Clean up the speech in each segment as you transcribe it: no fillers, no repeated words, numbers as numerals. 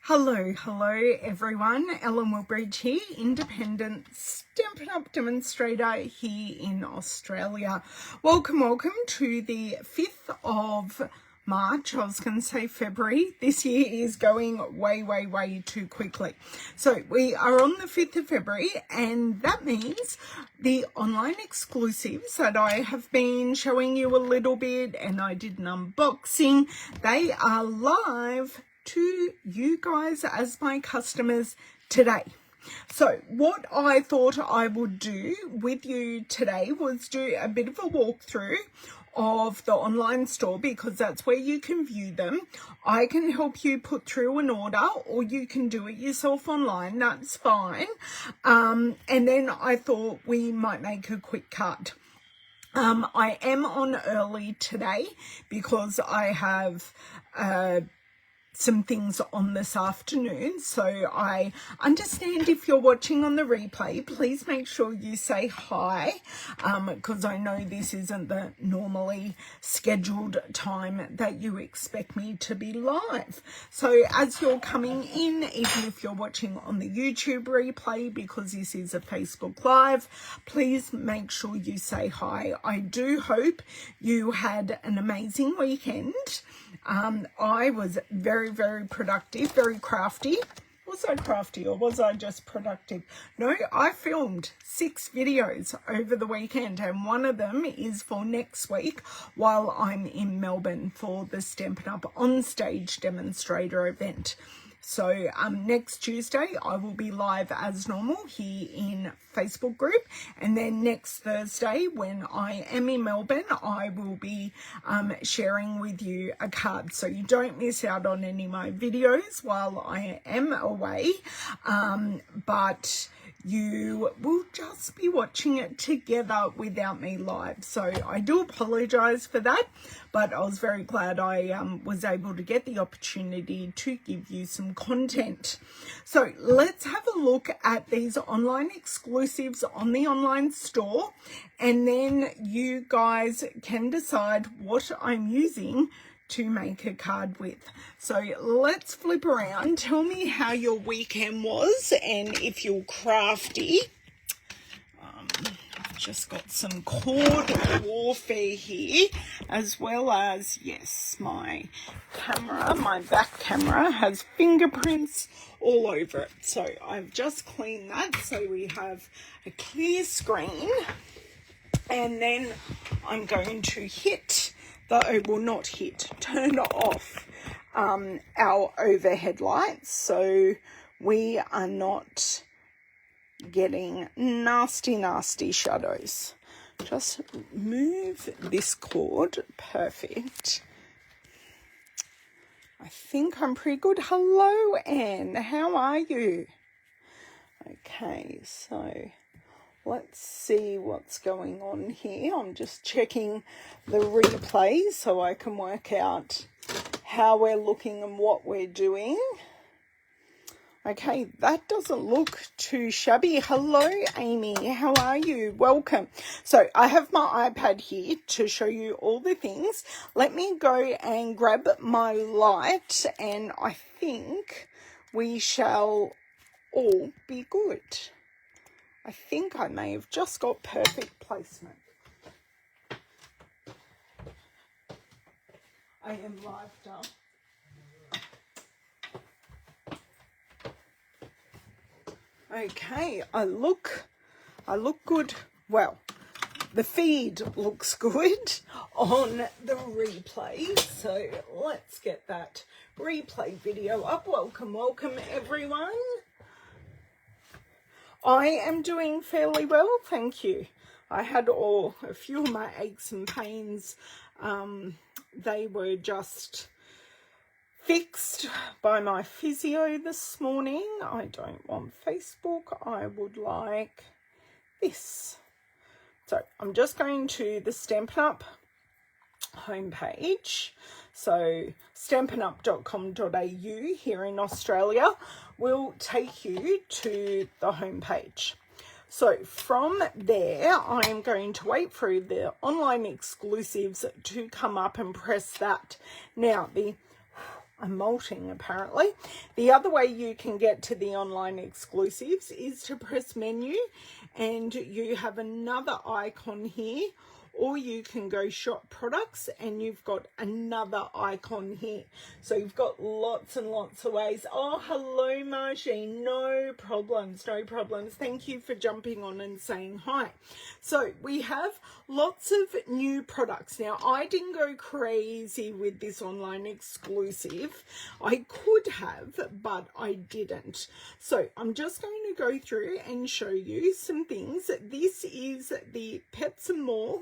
Hello everyone. Ellen Woodbridge here, independent Stampin' Up demonstrator here in Australia. Welcome to the 5th of March. I was going to say February. This year is going way too quickly. So we are on the 5th of February, and that means the online exclusives that I have been showing you a little bit, and I did an unboxing, they are live to you guys as my customers today. So what I thought I would do with you today was do a bit of a walkthrough of the online store, because that's where you can view them. I can help you put through an order, or you can do it yourself online, that's fine. And then I thought we might make a quick cut. I am on early today because I have some things on this afternoon, so I understand if you're watching on the replay, please make sure you say hi, because I know this isn't the normally scheduled time that you expect me to be live. So as you're coming in, even if you're watching on the YouTube replay, because this is a Facebook Live, please make sure you say hi. I do hope you had an amazing weekend. I was very productive, very crafty. Was I crafty or was I just productive? No, I filmed 6 videos over the weekend, and one of them is for next week while I'm in Melbourne for the Stampin' Up on Stage Demonstrator event. So next Tuesday I will be live as normal here in Facebook group, and then next Thursday when I am in Melbourne I will be sharing with you a card, so you don't miss out on any of my videos while I am away, but you will just be watching it together without me live. So I do apologize for that, but I was very glad I was able to get the opportunity to give you some content. So let's have a look at these online exclusives on the online store, and then you guys can decide what I'm using to make a card with. So let's flip around. Tell me how your weekend was and if you're crafty. I've just got some cord warfare here, as well as, yes, my camera, my back camera has fingerprints all over it. So I've just cleaned that so we have a clear screen, and then I'm going to turn off our overhead lights so we are not getting nasty shadows. Just move this cord. Perfect. I think I'm pretty good. Hello, Anne. How are you? Okay, so let's see what's going on here. I'm just checking the replay so I can work out how we're looking and what we're doing. Okay, that doesn't look too shabby. Hello, Amy. How are you? Welcome. So I have my iPad here to show you all the things. Let me go and grab my light, and I think we shall all be good. I think I may have just got perfect placement. I am lived up. Okay, I look good. Well, the feed looks good on the replay. So let's get that replay video up. Welcome everyone. I am doing fairly well, thank you. I had a few of my aches and pains. They were just fixed by my physio this morning. I don't want Facebook. I would like this. So I'm just going to the Stampin' Up homepage. So stampinup.com.au here in Australia will take you to the homepage. So from there, I'm going to wait for the online exclusives to come up and press that. Now, molting apparently. The other way you can get to the online exclusives is to press menu, and you have another icon here, or you can go shop products and you've got another icon here. So you've got lots and lots of ways. Oh, hello, Margie. No problems, no problems. Thank you for jumping on and saying hi. So we have lots of new products. Now, I didn't go crazy with this online exclusive. I could have, but I didn't. So I'm just going to go through and show you some things. This is the Pets and More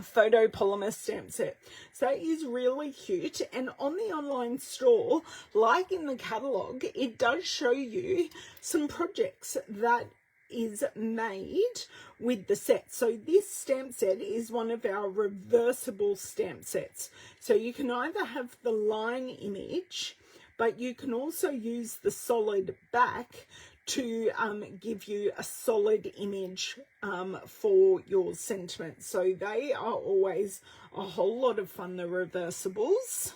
photopolymer stamp set. So that is really cute, and on the online store, like in the catalogue, it does show you some projects that is made with the set. So this stamp set is one of our reversible stamp sets. So you can either have the line image, but you can also use the solid back to give you a solid image for your sentiment. So they are always a whole lot of fun, the reversibles.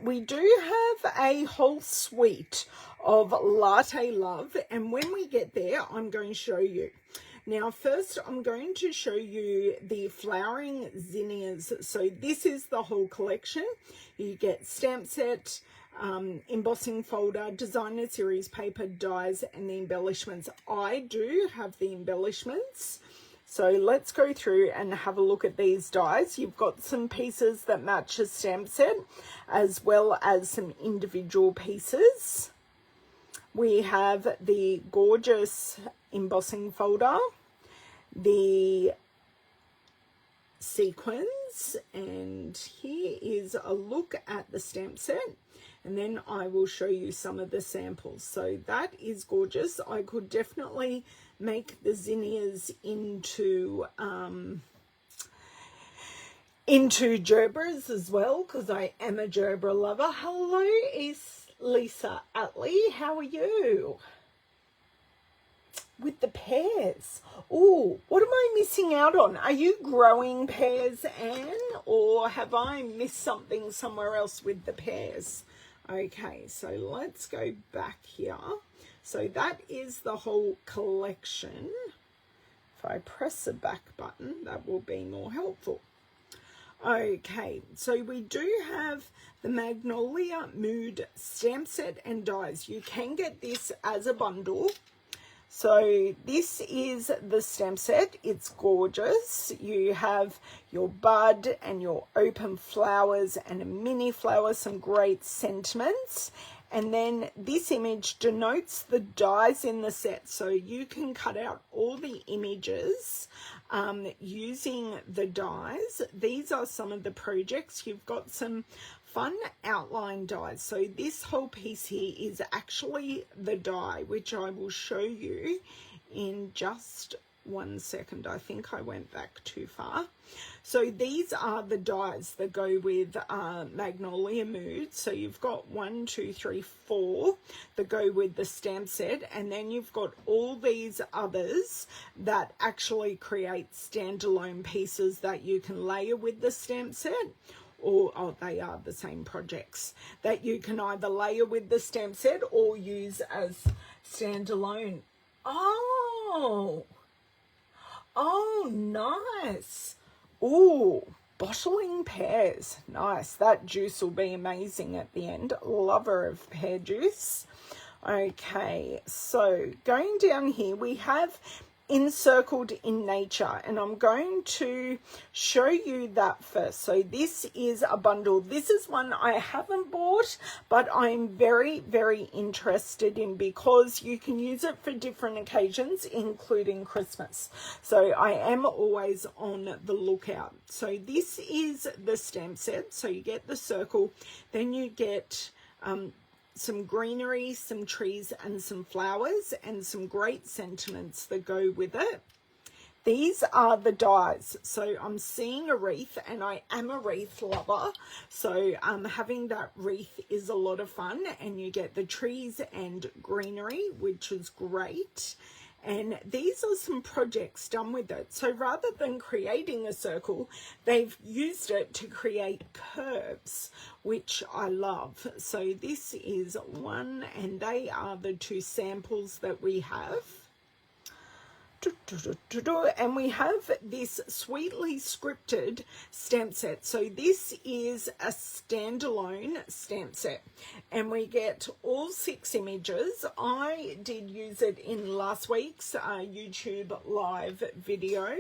We do have a whole suite of Latte Love, and when we get there, I'm going to show you. Now, first, I'm going to show you the flowering zinnias. So this is the whole collection. You get stamp set, embossing folder, designer series paper, dies, and the embellishments. I do have the embellishments. So let's go through and have a look at these dies. You've got some pieces that match a stamp set, as well as some individual pieces. We have the gorgeous embossing folder, the sequins, and here is a look at the stamp set, and then I will show you some of the samples. So that is gorgeous. I could definitely make the zinnias into gerbers as well, because I am a gerber lover. Hello, is Lisa Utley, how are you? With the pears. Oh, what am I missing out on? Are you growing pears, Anne? Or have I missed something somewhere else with the pears? Okay, so let's go back here. So that is the whole collection. If I press the back button, that will be more helpful. Okay, so we do have the Magnolia Mood stamp set and dies. You can get this as a bundle. So this is the stamp set. It's gorgeous. You have your bud and your open flowers and a mini flower, some great sentiments. And then this image denotes the dies in the set. So you can cut out all the images using the dies. These are some of the projects. You've got some fun outline dies. So this whole piece here is actually the die, which I will show you in just 1 second. I think I went back too far. So these are the dies that go with Magnolia Mood. So you've got 1, 2, 3, 4 that go with the stamp set, and then you've got all these others that actually create standalone pieces that you can layer with the stamp set. Or they are the same projects that you can either layer with the stamp set or use as standalone. Oh, nice. Oh, bottling pears. Nice. That juice will be amazing at the end. Lover of pear juice. Okay, so going down here, we have Encircled in Nature, and I'm going to show you that first. So this is a bundle. This is one I haven't bought, but I'm very, very interested in because you can use it for different occasions, including Christmas. So I am always on the lookout. So this is the stamp set. So you get the circle, then you get some greenery, some trees, and some flowers, and some great sentiments that go with it. These are the dies. So I'm seeing a wreath, and I am a wreath lover. So having that wreath is a lot of fun, and you get the trees and greenery, which is great. And these are some projects done with it. So rather than creating a circle, they've used it to create curves, which I love. So this is one, and they are the two samples that we have. And we have this sweetly scripted stamp set. So this is a standalone stamp set, and we get all 6 images. I did use it in last week's YouTube live video,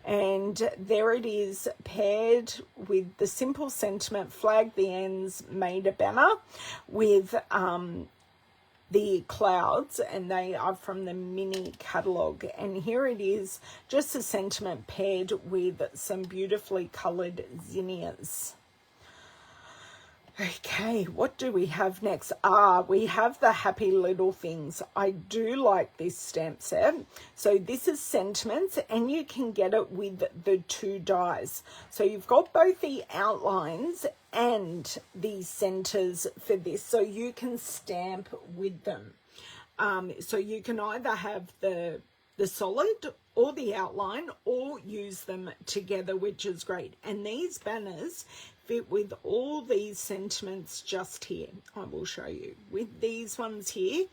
and there it is, paired with the simple sentiment, flag the ends, made a banner with the clouds, and they are from the mini catalogue. And here it is, just a sentiment paired with some beautifully coloured zinnias. Okay, what do we have next? We have the Happy Little Things. I do like this stamp set. So this is sentiments, and you can get it with the 2 dies. So you've got both the outlines and the centers for this, so you can stamp with them. So you can either have the solid or the outline, or use them together, which is great. And these banners fit with all these sentiments just here. I will show you with these ones here,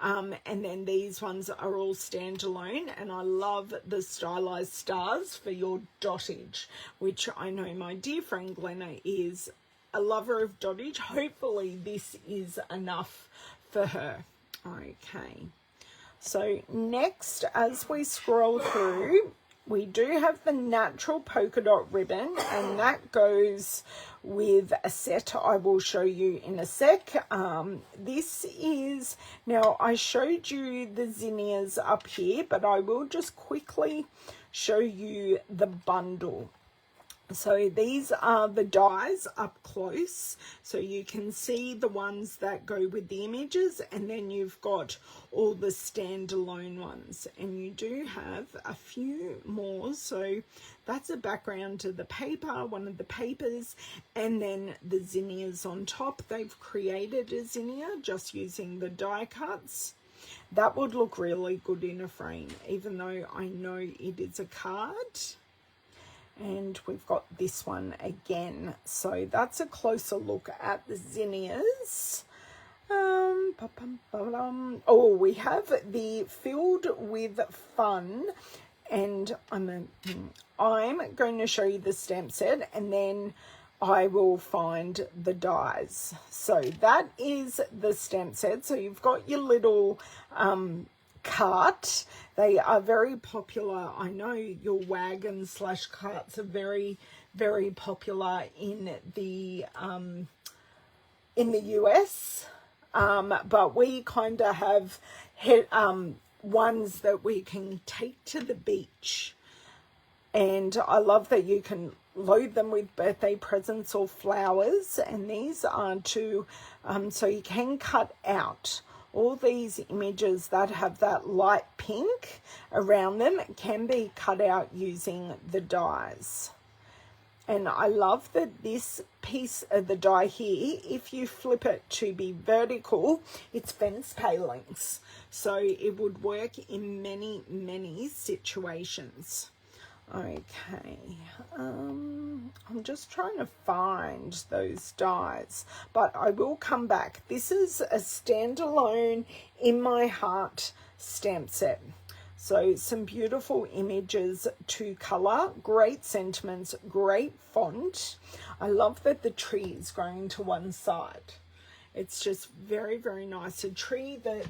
and then these ones are all standalone. And I love the stylized stars for your dottage, which I know my dear friend Glenna is a lover of dottage. Hopefully this is enough for her. Okay, so next, as we scroll through, we do have the natural polka dot ribbon, and that goes with a set I will show you in a sec. This is, now I showed you the zinnias up here, but I will just quickly show you the bundle. So these are the dies up close, so you can see the ones that go with the images, and then you've got all the standalone ones, and you do have a few more. So that's a background to the paper, one of the papers, and then the zinnias on top. They've created a zinnia just using the die cuts. That would look really good in a frame, even though I know it is a card. And we've got this one again. So that's a closer look at the zinnias. Oh, we have the Filled with Fun, and I'm going to show you the stamp set, and then I will find the dies. So that is the stamp set. So you've got your little cart. They are very popular. I know your wagon / carts are very, very popular in the US, but we kind of have ones that we can take to the beach, and I love that you can load them with birthday presents or flowers. And these are to so you can cut out all these images that have that light pink around them, can be cut out using the dies. And I love that this piece of the die here, if you flip it to be vertical, it's fence palings. So it would work in many, many situations. Okay, I'm just trying to find those dies, but I will come back. This is a standalone In My Heart stamp set. So some beautiful images to colour, great sentiments, great font. I love that the tree is growing to one side. It's just very, very nice. A tree that,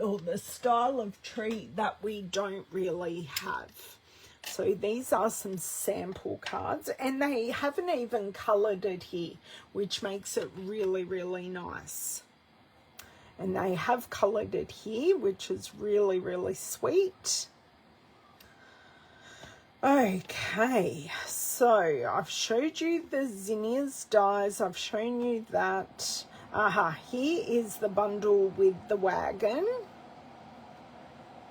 or the style of tree that we don't really have. So these are some sample cards, and they haven't even coloured it here, which makes it really, really nice. And they have coloured it here, which is really, really sweet. Okay, so I've showed you the zinnias dies. I've shown you that. Here is the bundle with the wagon.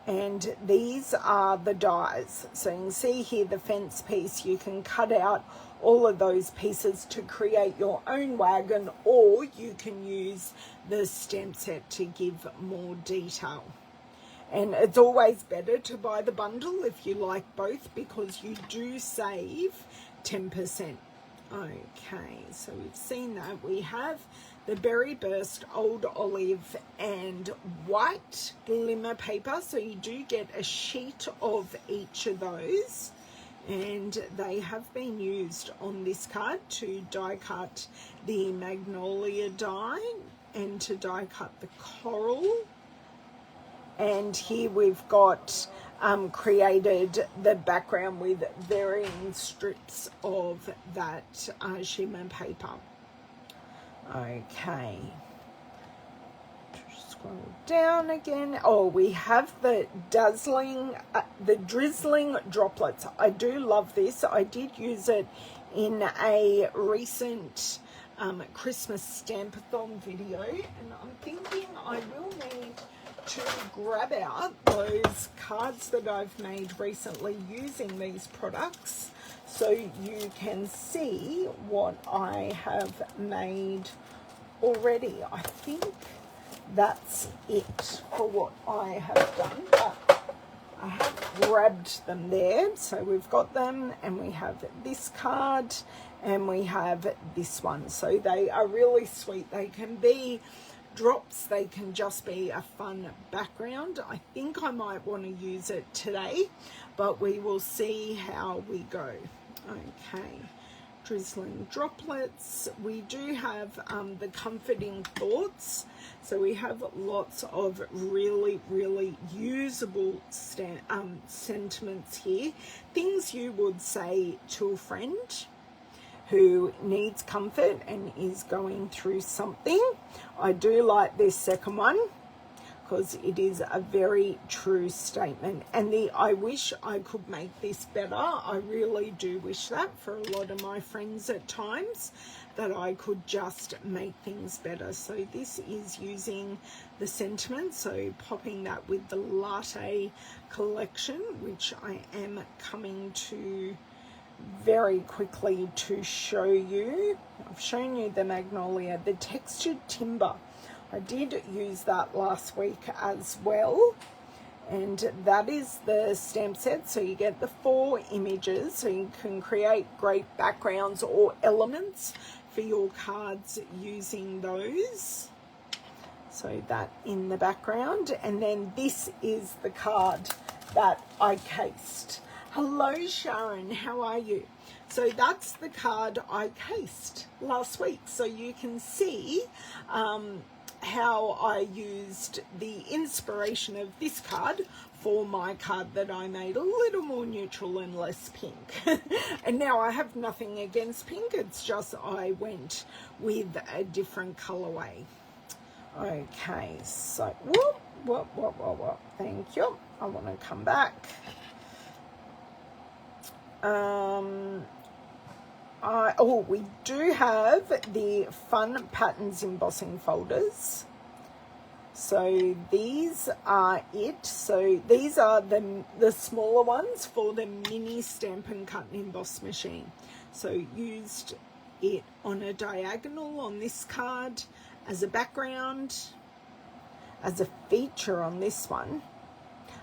And these are the dies. So you can see here the fence piece. You can cut out all of those pieces to create your own wagon, or you can use the stamp set to give more detail. And it's always better to buy the bundle if you like both, because you do save 10%. Okay, so we've seen that. We have the Berry Burst Old Olive and White Glimmer paper. So you do get a sheet of each of those. And they have been used on this card to die cut the Magnolia die and to die cut the Coral. And here we've got created the background with varying strips of that shimmer paper. Okay. Scroll down again. Oh, we have the Drizzling Droplets. I do love this. I did use it in a recent Christmas Stampathon video, and I'm thinking I will need to grab out those cards that I've made recently using these products so you can see what I have made already. I think that's it for what I have done, but I have grabbed them there. So we've got them, and we have this card, and we have this one. So they are really sweet. They can be drops, they can just be a fun background. I think I might want to use it today, but we will see how we go. Okay. Drizzling Droplets. We do have the Comforting Thoughts. So we have lots of really, really usable sentiments here. Things you would say to a friend who needs comfort and is going through something. I do like this second one because it is a very true statement. And the I wish I could make this better. I really do wish that for a lot of my friends at times, that I could just make things better. So this is using the sentiment, so popping that with the Latte collection, which I am coming to very quickly to show you. I've shown you the Magnolia, the Textured Timber. I did use that last week as well, and that is the stamp set. So you get the 4 images, so you can create great backgrounds or elements for your cards using those. So that in the background, and then this is the card that I cased. Hello Sharon, how are you? So that's the card I cased last week. So you can see how I used the inspiration of this card for my card that I made a little more neutral and less pink. And now I have nothing against pink, it's just I went with a different colorway. Okay, so whoop, thank you. I want to come back. We do have the Fun Patterns embossing folders. So these are it. So these are the smaller ones for the mini Stampin' Cut and Emboss machine. So used it on a diagonal on this card, as a background, as a feature on this one.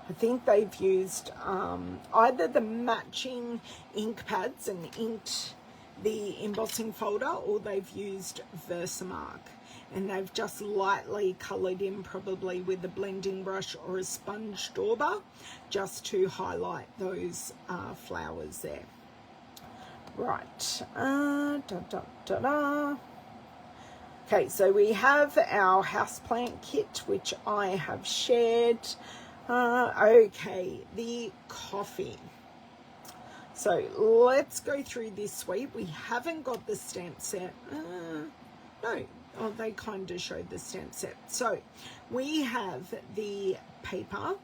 I think they've used either the matching ink pads and inked the embossing folder, or they've used Versamark, and they've just lightly coloured in, probably with a blending brush or a sponge dauber, just to highlight those flowers there. Right. Okay, so we have our houseplant kit, which I have shared. Okay, the coffee. So let's go through this suite. We haven't got the stamp set. No, oh, they kind of showed the stamp set. So we have the paper,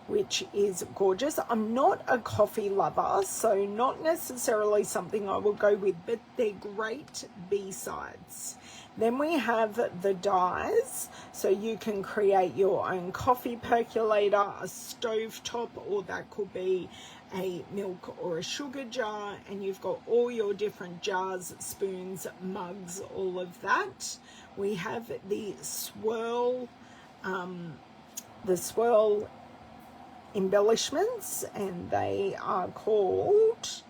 which is gorgeous. I'm not a coffee lover, so not necessarily something I will go with, but they're great B-sides. Then we have the dies, so you can create your own coffee percolator, a stovetop, or that could be a milk or a sugar jar, and you've got all your different jars, spoons, mugs, all of that. We have the swirl the swirl embellishments, and they are called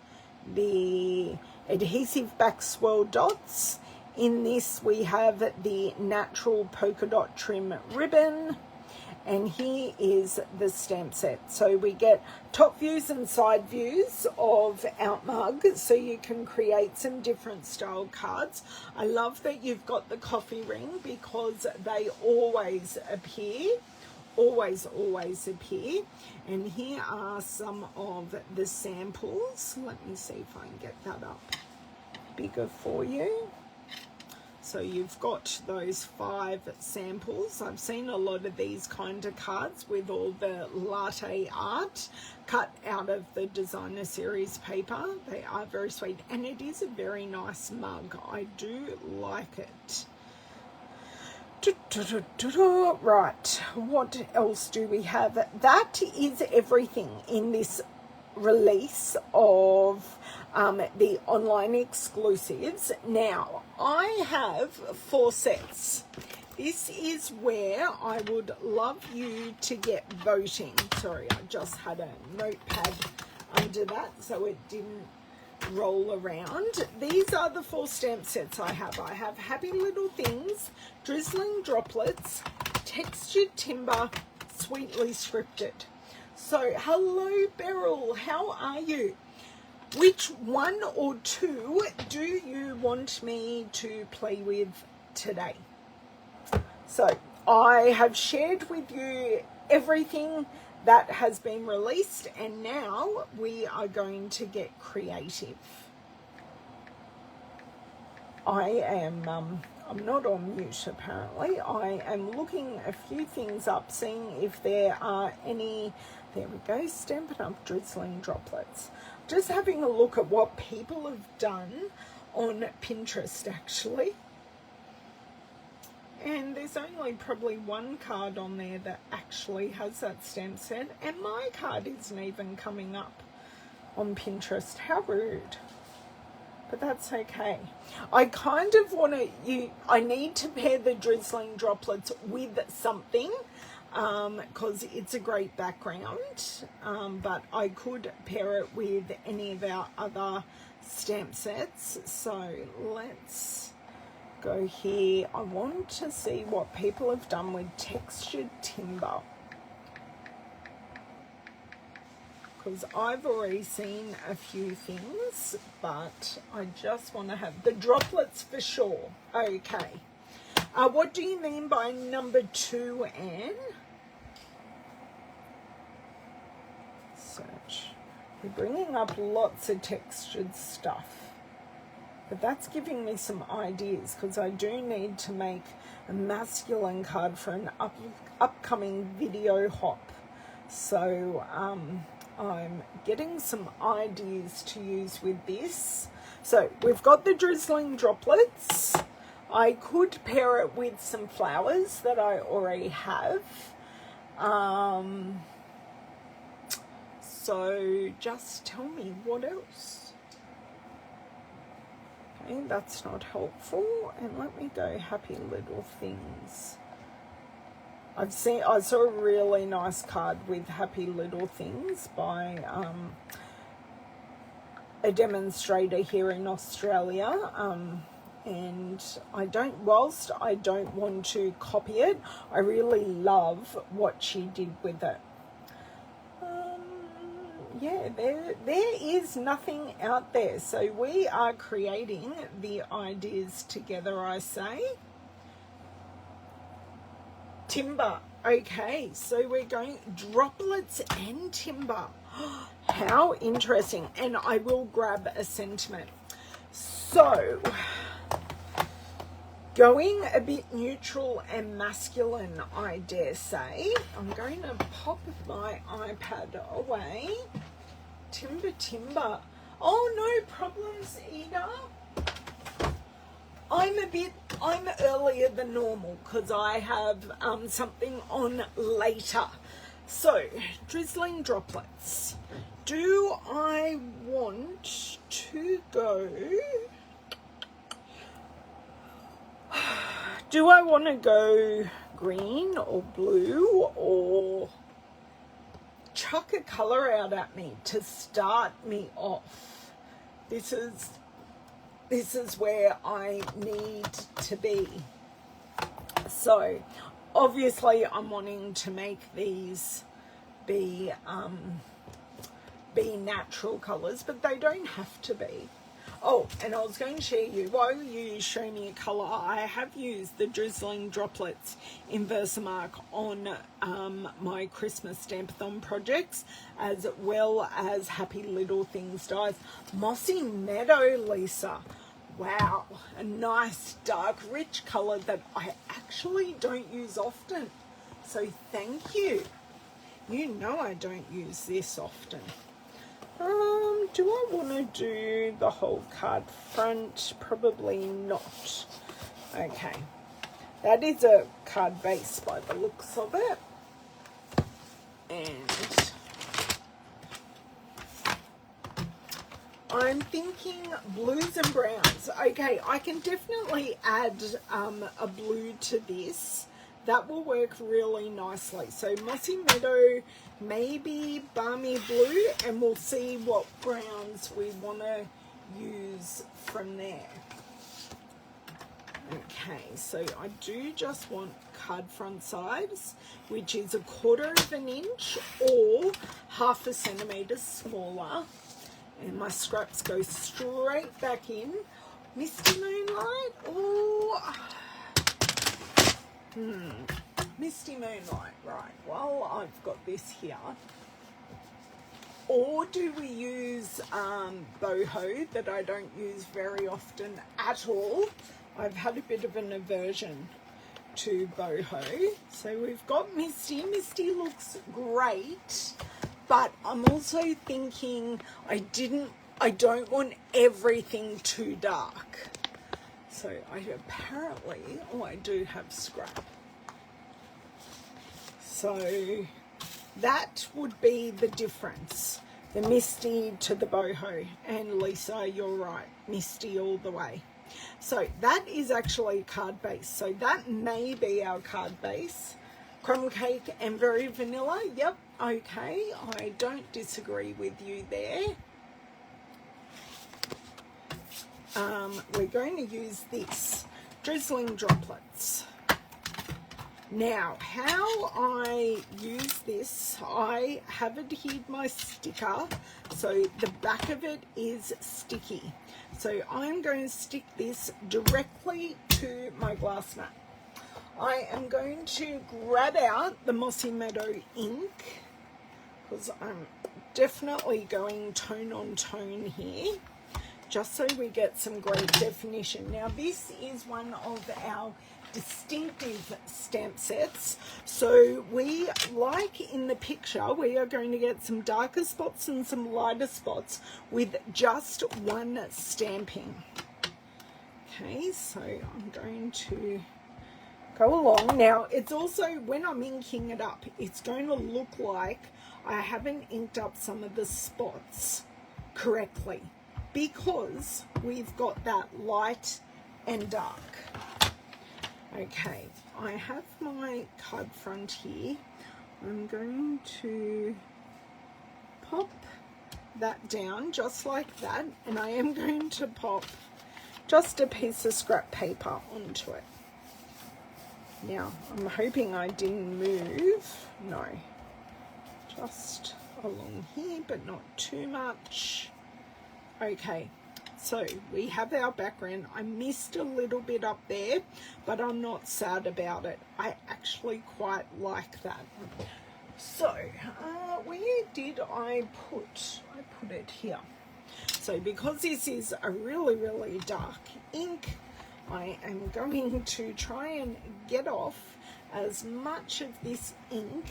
the adhesive back swirl dots. In this we have the natural polka dot trim ribbon, and here is the stamp set. So we get top views and side views of our mug, so you can create some different style cards. I love that you've got the coffee ring because they always appear. Always appear. And here are some of the samples. Let me see if I can get that up bigger for you. So you've got those 5 samples. I've seen a lot of these kind of cards with all the latte art cut out of the designer series paper. They are very sweet, and it is a very nice mug. I do like it. Right, what else do we have? That is everything in this release of the online exclusives. Now, I have 4 sets. This is where I would love you to get voting. Sorry, I just had a notepad under that so it didn't roll around. These are the 4 stamp sets I have. I have Happy Little Things, Drizzling Droplets, Textured Timber, Sweetly Scripted. So, hello Beryl, how are you? Which 1 or 2 do you want me to play with today? So, I have shared with you everything that has been released, and now we are going to get creative. I'm not on mute apparently. I am looking a few things up, seeing if there are any. There we go, Stampin' Up! Drizzling Droplets. Just having a look at what people have done on Pinterest actually. And there's only probably 1 card on there that actually has that stamp set, and my card isn't even coming up on Pinterest. How rude. But that's okay. I kind of want to, I need to pair the Drizzling Droplets with something, because it's a great background, but I could pair it with any of our other stamp sets. So let's go here. I want to see what people have done with Textured Timber, because I've already seen a few things, but I just want to have the droplets for sure. Okay. What do you mean by number 2, Anne? Search. You're bringing up lots of textured stuff. But that's giving me some ideas, because I do need to make a masculine card for an upcoming video hop. So I'm getting some ideas to use with this. So we've got the Drizzling Droplets. I could pair it with some flowers that I already have. So just tell me what else. Okay, that's not helpful. And let me go Happy Little Things. I saw a really nice card with Happy Little Things by a demonstrator here in Australia. And whilst I don't want to copy it, I really love what she did with it. Yeah, there is nothing out there. So we are creating the ideas together, I say. Timber. Okay, so we're going droplets and timber. How interesting. And I will grab a sentiment. So, going a bit neutral and masculine, I dare say. I'm going to pop my iPad away. Timber. Oh, no problems, Ida. I'm earlier than normal because I have something on later. So, Drizzling Droplets. Do I want to go... Do I want to go green or blue, or chuck a colour out at me to start me off. This is where I need to be. So obviously I'm wanting to make these be natural colours, but they don't have to be. Oh, and I was going to share you, while you show me a colour, I have used the Drizzling Droplets in Versamark on my Christmas Stampathon projects, as well as Happy Little Things dies. Mossy Meadow, Lisa. Wow, a nice dark rich colour that I actually don't use often. So thank you. You know I don't use this often. Do I want to do the whole card front? Probably not. Okay. That is a card base by the looks of it. And I'm thinking blues and browns. Okay, I can definitely add a blue to this. That will work really nicely. So Mossy Meadow, maybe Balmy Blue, and we'll see what browns we want to use from there. Okay, so I do just want card front sides, which is 1/4 inch or 1/2 centimetre smaller. And my scraps go straight back in. Misty Moonlight, oh... Misty Moonlight, right, well, I've got this here. Or do we use boho that I don't use very often at all? I've had a bit of an aversion to boho. So we've got Misty. Misty looks great, but I'm also thinking I don't want everything too dark. So I do have scrap. So that would be the difference, the Misty to the boho. And Lisa, you're right, Misty all the way. So that is actually card base. So that may be our card base. Crumb cake and very vanilla. Yep, okay, I don't disagree with you there. We're going to use this Drizzling Droplets. Now, how I use this, I have adhered my sticker, so the back of it is sticky. So I'm going to stick this directly to my glass mat. I am going to grab out the Mossy Meadow ink, because I'm definitely going tone on tone here, just so we get some great definition. Now this is one of our distinctive stamp sets, so we, like in the picture, we are going to get some darker spots and some lighter spots with just one stamping. Okay, so I'm going to go along. Now it's also, when I'm inking it up, it's going to look like I haven't inked up some of the spots correctly, because we've got that light and dark. Okay, I have my card front here. I'm going to pop that down just like that, and I am going to pop just a piece of scrap paper onto it. Now, I'm hoping I didn't move. No, just along here, but not too much. Okay, so we have our background. I missed a little bit up there, but I'm not sad about it. I actually quite like that. So, where did I put? I put it here. So because this is a really, really dark ink, I am going to try and get off as much of this ink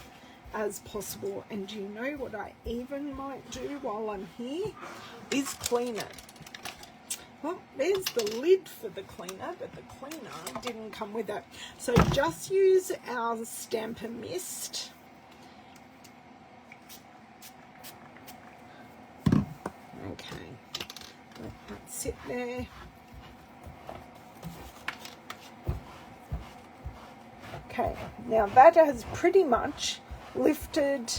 as possible. And do you know what I even might do while I'm here is clean it. Well, there's the lid for the cleaner, but the cleaner didn't come with it. So just use our Stampin' Mist. Okay, let that sit there. Okay, now that has pretty much lifted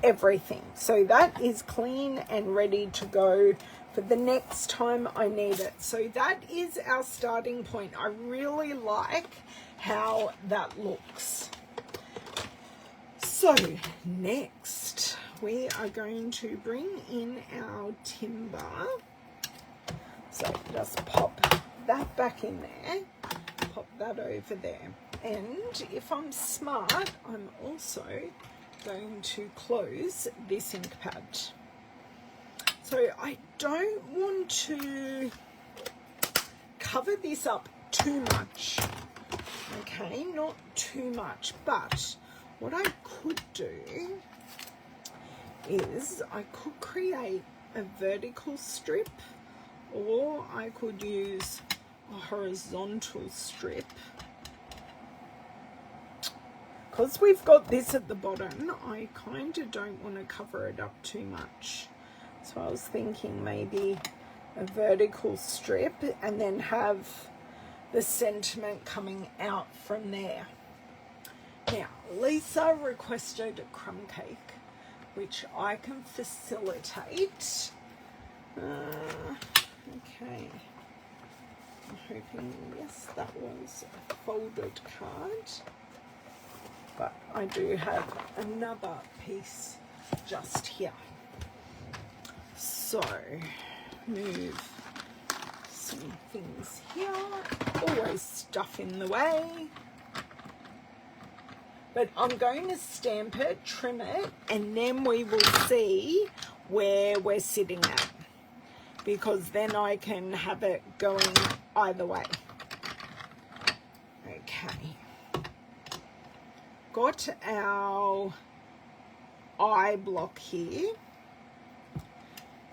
everything. So that is clean and ready to go for the next time I need it. So that is our starting point. I really like how that looks. So next we are going to bring in our timber. So just pop that back in there, pop that over there. And if I'm smart, I'm also going to close this ink pad. So I don't want to cover this up too much, okay, not too much, but what I could do is I could create a vertical strip, or I could use a horizontal strip. Because we've got this at the bottom, I kind of don't want to cover it up too much. So I was thinking maybe a vertical strip and then have the sentiment coming out from there. Now, Lisa requested a crumb cake, which I can facilitate. Okay. I'm hoping, yes, that was a folded card. But I do have another piece just here. So, move some things here. Always stuff in the way. But I'm going to stamp it, trim it, and then we will see where we're sitting at. Because then I can have it going either way. Okay. Got our eye block here.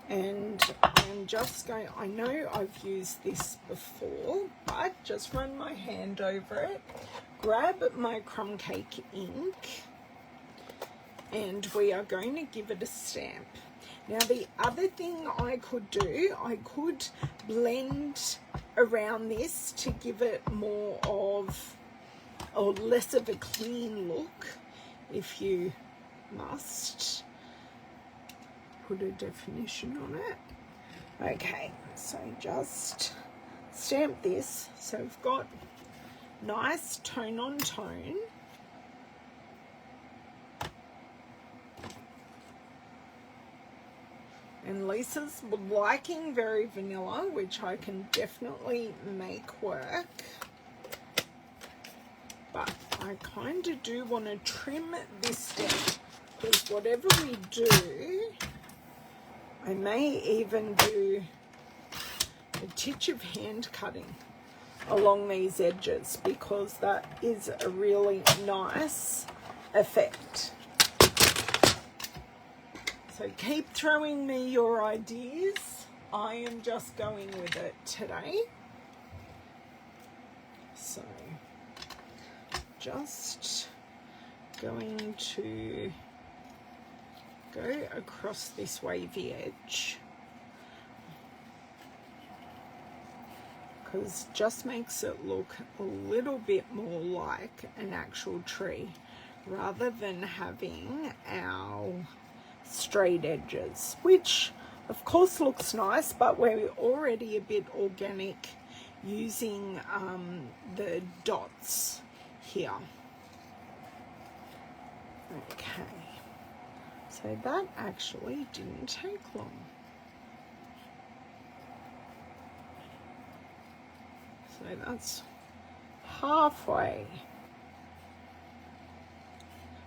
And I'm just going, I know I've used this before, but just run my hand over it, grab my crumb cake ink, and we are going to give it a stamp. Now the other thing I could do, I could blend around this to give it more of, or less of a clean look, if you must. Put a definition on it. Okay, so just stamp this. So we've got nice tone on tone. And Lisa's liking very vanilla, which I can definitely make work. But I kind of do want to trim this down, because whatever we do, I may even do a titch of hand cutting along these edges, because that is a really nice effect. So keep throwing me your ideas. I am just going with it today. So just going to go across this wavy edge, because just makes it look a little bit more like an actual tree rather than having our straight edges, which of course looks nice, but we're already a bit organic using the dots here. Okay. So that actually didn't take long. So that's halfway.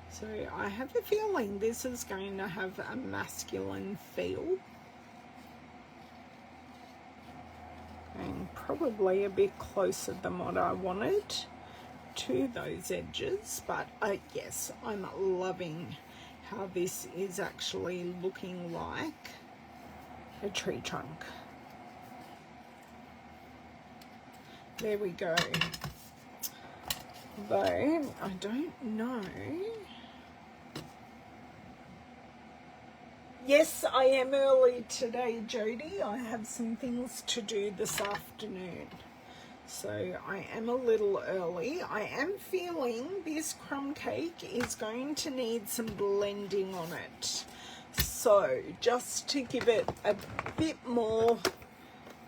So I have a feeling this is going to have a masculine feel. And probably a bit closer than what I wanted to those edges. But yes, I'm loving how this is actually looking like a tree trunk. There we go. Though I don't know. Yes, I am early today, Jody. I have some things to do this afternoon. So I am a little early. I am feeling this crumb cake is going to need some blending on it. So just to give it a bit more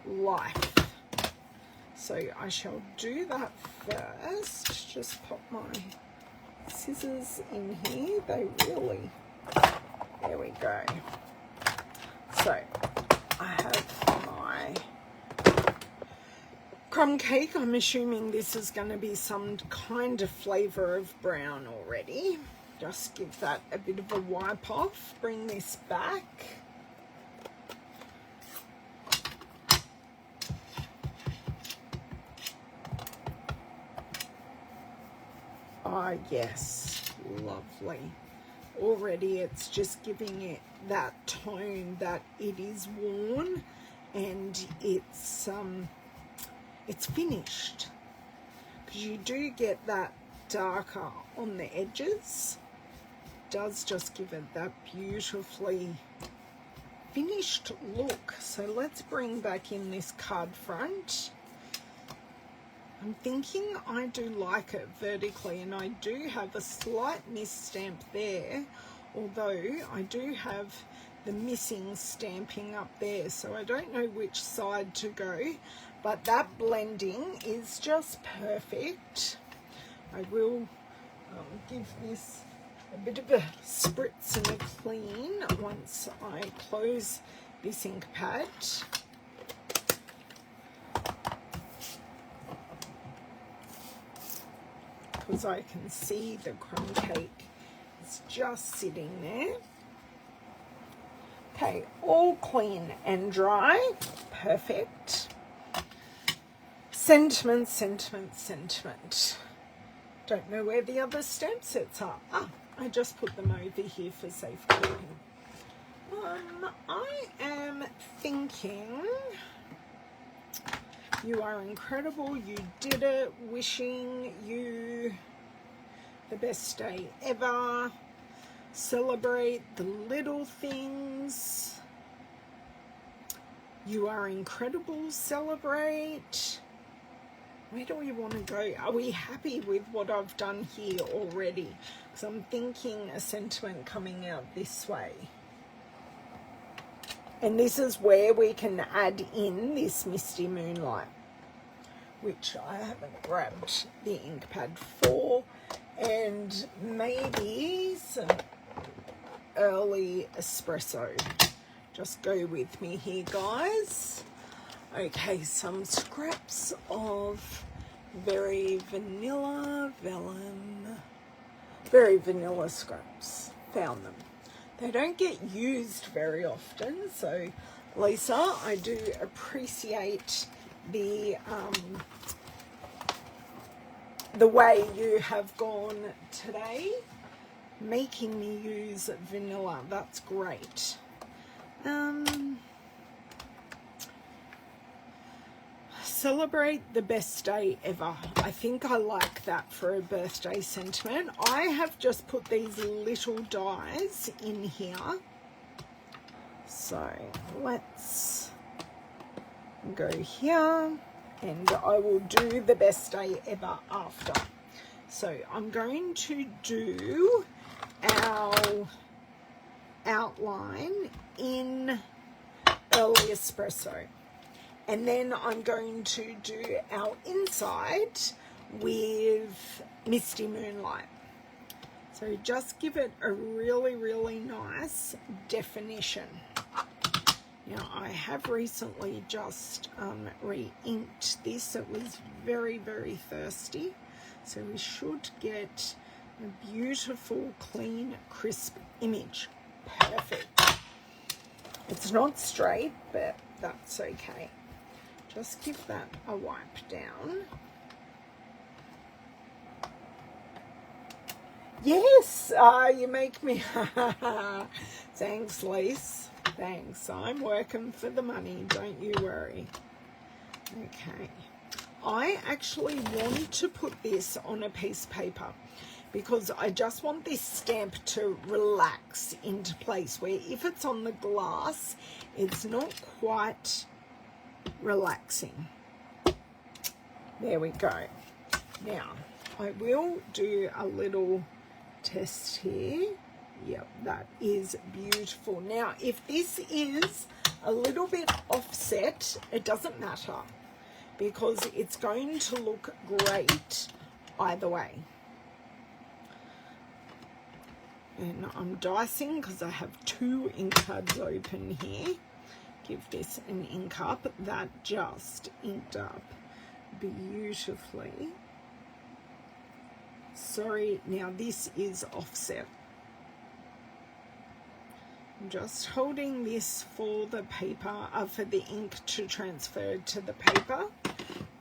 life. So I shall do that first. Just pop my scissors in here. They really, there we go. So I have my crumb cake. I'm assuming this is going to be some kind of flavour of brown already. Just give that a bit of a wipe off. Bring this back. Ah, yes, lovely. Already it's just giving it that tone that it is worn and it's finished. Because you do get that darker on the edges. It does just give it that beautifully finished look. So let's bring back in this card front. I'm thinking I do like it vertically, and I do have a slight misstamp there, although I do have the missing stamping up there, so I don't know which side to go, but that blending is just perfect. I will give this a bit of a spritz and a clean once I close this ink pad. Because I can see the crumb cake is just sitting there. Okay, all clean and dry. Perfect. Sentiment, sentiment, sentiment. Don't know where the other stamp sets are. Ah, I just put them over here for safekeeping. I am thinking... You are incredible. You did it. Wishing you the best day ever. Celebrate the little things. You are incredible. Celebrate. Where do we want to go? Are we happy with what I've done here already? Because I'm thinking a sentiment coming out this way. And this is where we can add in this Misty Moonlight, which I haven't grabbed the ink pad for, and maybe some early espresso. Just go with me here, guys. Okay, some scraps of very vanilla vellum. Very vanilla scraps. Found them. They don't get used very often, so Lisa, I do appreciate the way you have gone today, making me use vanilla. That's great. Celebrate the best day ever. I think I like that for a birthday sentiment. I have just put these little dies in here. So let's go here, and I will do the best day ever after. So I'm going to do our outline in early espresso. And then I'm going to do our inside with Misty Moonlight. So just give it a really, really nice definition. Now, I have recently just re-inked this. It was very, very thirsty. So we should get a beautiful, clean, crisp image. Perfect. It's not straight, but that's okay. Just give that a wipe down. Yes, you make me... Thanks, Lise. Thanks. I'm working for the money, don't you worry. Okay. I actually want to put this on a piece of paper because I just want this stamp to relax into place, where if it's on the glass, it's not quite relaxing. There we go. Now, I will do a little test here. Yep, that is beautiful. Now, if this is a little bit offset, it doesn't matter because it's going to look great either way. And I'm dicing because I have 2 ink cards open here. Give this an ink up. That just inked up beautifully. Sorry, now this is offset. I'm just holding this for the paper, for the ink to transfer to the paper.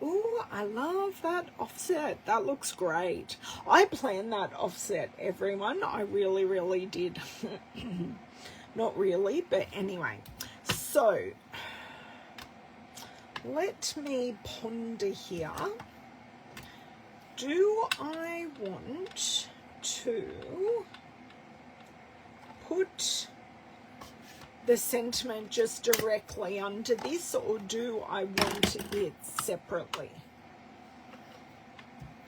Ooh, I love that offset. That looks great. I planned that offset, everyone. I really, really did. Not really, but anyway. So, let me ponder here. Do I want to put the sentiment just directly under this, or do I want it separately?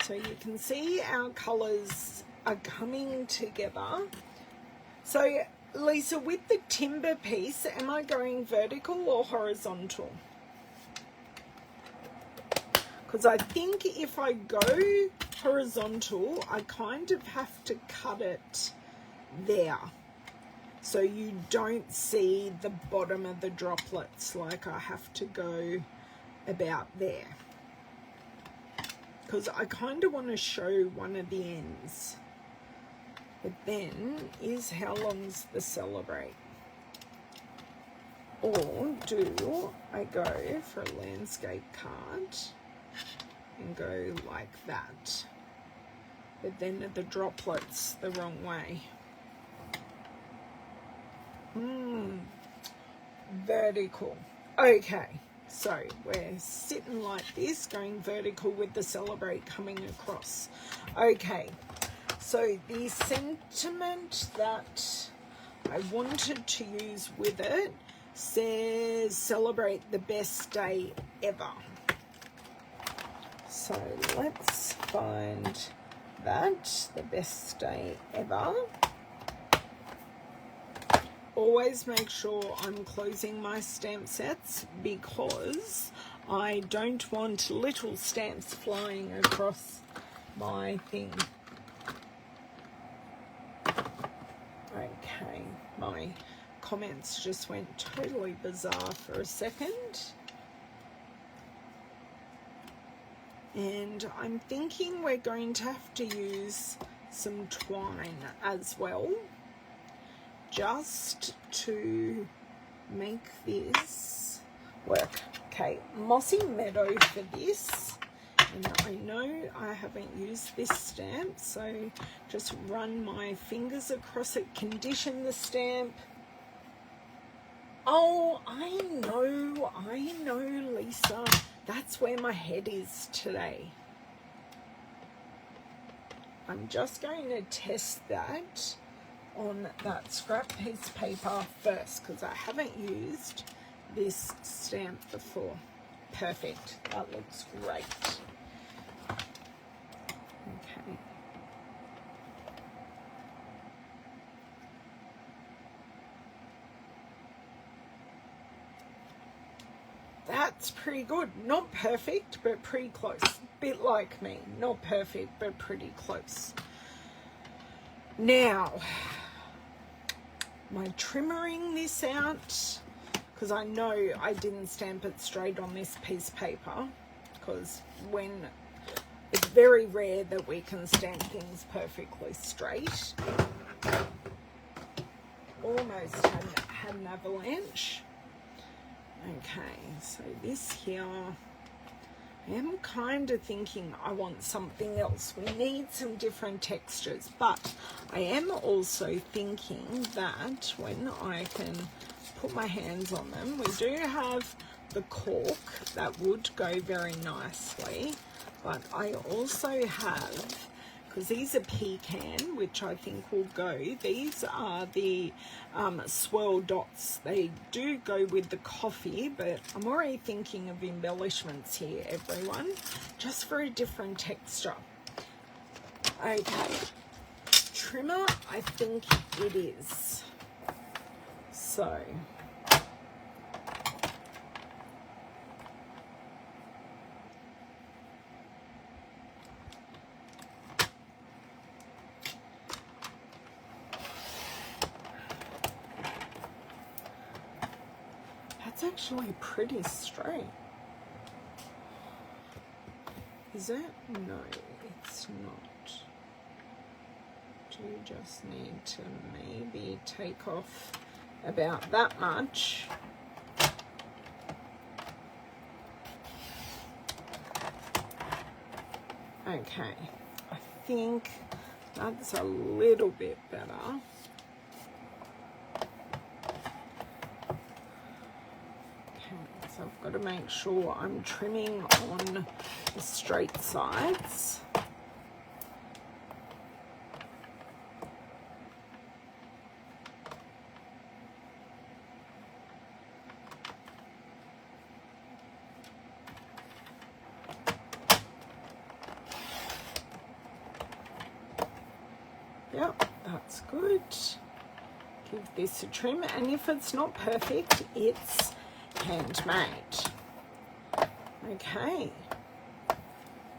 So you can see our colours are coming together. So Lisa, with the timber piece, am I going vertical or horizontal? Because I think if I go horizontal, I kind of have to cut it there, so you don't see the bottom of the droplets. Like I have to go about there, because I kind of want to show one of the ends. But then is how long's the celebrate? Or do I go for a landscape card and go like that, but then the droplets the wrong way? Vertical. Okay, so we're sitting like this, going vertical with the celebrate coming across. Okay, so the sentiment that I wanted to use with it says celebrate the best day ever. So let's find that, the best day ever. Always make sure I'm closing my stamp sets because I don't want little stamps flying across my thing. Okay, my comments just went totally bizarre for a second. And I'm thinking we're going to have to use some twine as well, just to make this work. Okay, Mossy Meadow for this. And I know I haven't used this stamp, so just run my fingers across it, condition the stamp. Oh, I know, Lisa. That's where my head is today. I'm just going to test that on that scrap piece of paper first, because I haven't used this stamp before. Perfect. That looks great. Okay. That's pretty good. Not perfect, but pretty close. Bit like me. Not perfect, but pretty close. Now, am I trimmering this out? Because I know I didn't stamp it straight on this piece of paper, because when it's very rare that we can stamp things perfectly straight. Almost had an avalanche. Okay, so this here, I am kind of thinking I want something else. We need some different textures, but I am also thinking that when I can put my hands on them, we do have the cork that would go very nicely, but I also have because these are pecan, which I think will go. These are the swirl dots. They do go with the coffee, but I'm already thinking of embellishments here, everyone, just for a different texture. Okay, trimmer, I think it is. So that's actually pretty straight. Is it? No, it's not. Do you just need to maybe take off about that much? Okay, I think that's a little bit better. So I've got to make sure I'm trimming on the straight sides. Yep, that's good. Give this a trim, and if it's not perfect, it's handmade. Okay,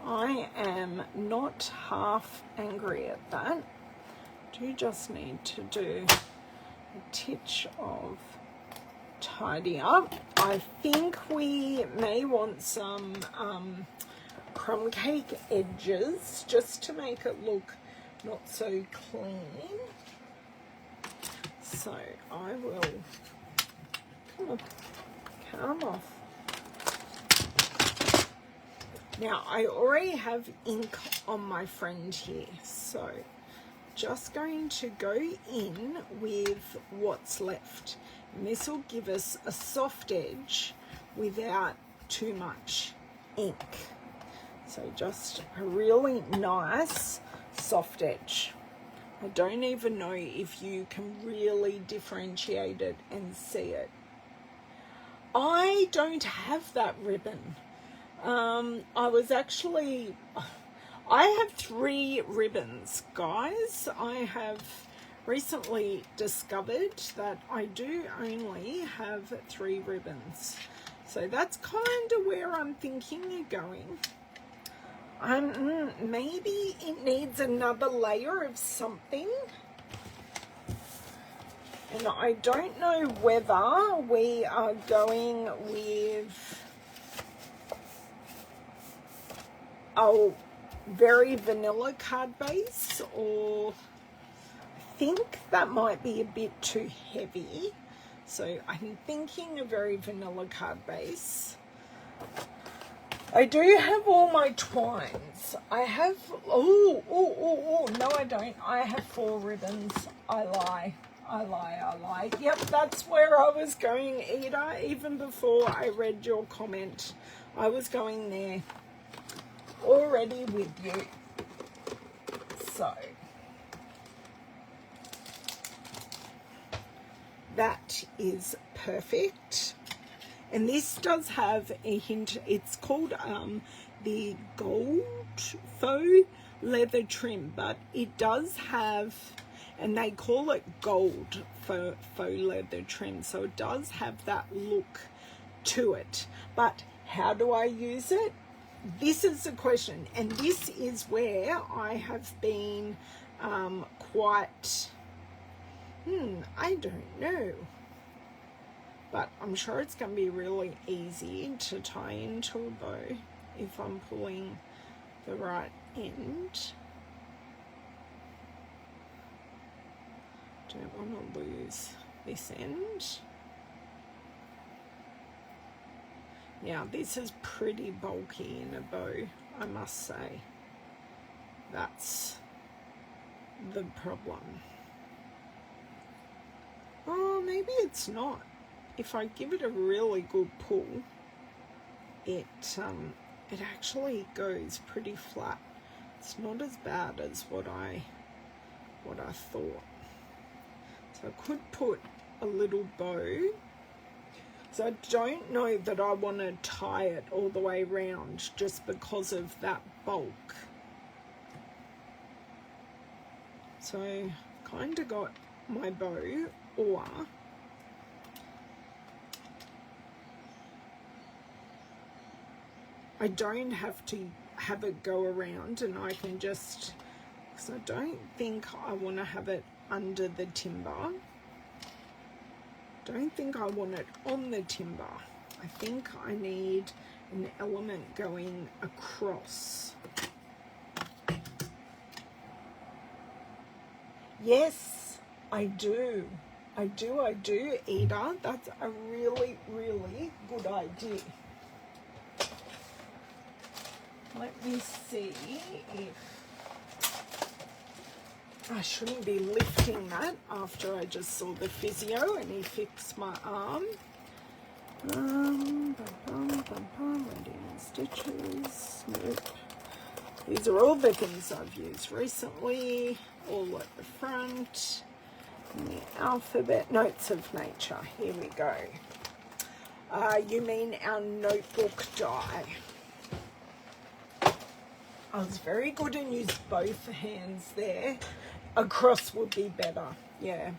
I am not half angry at that. Do just need to do a titch of tidy up. I think we may want some crumb cake edges just to make it look not so clean. So I will come off. Now I already have ink on my friend here, so just going to go in with what's left, and this will give us a soft edge without too much ink. So just a really nice soft edge. I don't even know if you can really differentiate it and see it. I don't have that ribbon. I have 3 ribbons, guys. I have recently discovered that I do only have 3 ribbons. So that's kind of where I'm thinking of going. Maybe it needs another layer of something. And I don't know whether we are going with a very vanilla card base, or I think that might be a bit too heavy. So I'm thinking a very vanilla card base. I do have all my twines. I have, no I don't. I have 4 ribbons. I lie. Yep, that's where I was going, Ida. Even before I read your comment, I was going there already with you. So that is perfect. And this does have a hint. It's called the gold faux leather trim, but it does have, and they call it gold faux leather trim, so it does have that look to it. But how do I use it? This is the question, and this is where I have been quite, I don't know. But I'm sure it's going to be really easy to tie into a bow if I'm pulling the right end. Don't want to lose this end. Now this is pretty bulky in a bow, I must say. That's the problem. Oh, maybe it's not. If I give it a really good pull, it actually goes pretty flat It's not as bad as what I thought. So I could put a little bow. So I don't know that I want to tie it all the way around just because of that bulk. So kind of got my bow, or I don't have to have it go around, and I can just, because I don't think I want to have it under the timber. Don't think I want it on the timber. I think I need an element going across. Yes, I do. I do, Eda. That's a really, really good idea. Let me see if I shouldn't be lifting that after I just saw the physio and he fixed my arm. Ready stitches. Nope. These are all the things I've used recently. All at the front. And the alphabet. Notes of nature. Here we go. You mean our notebook die. I was very good and used both hands there. Across would be better, yeah.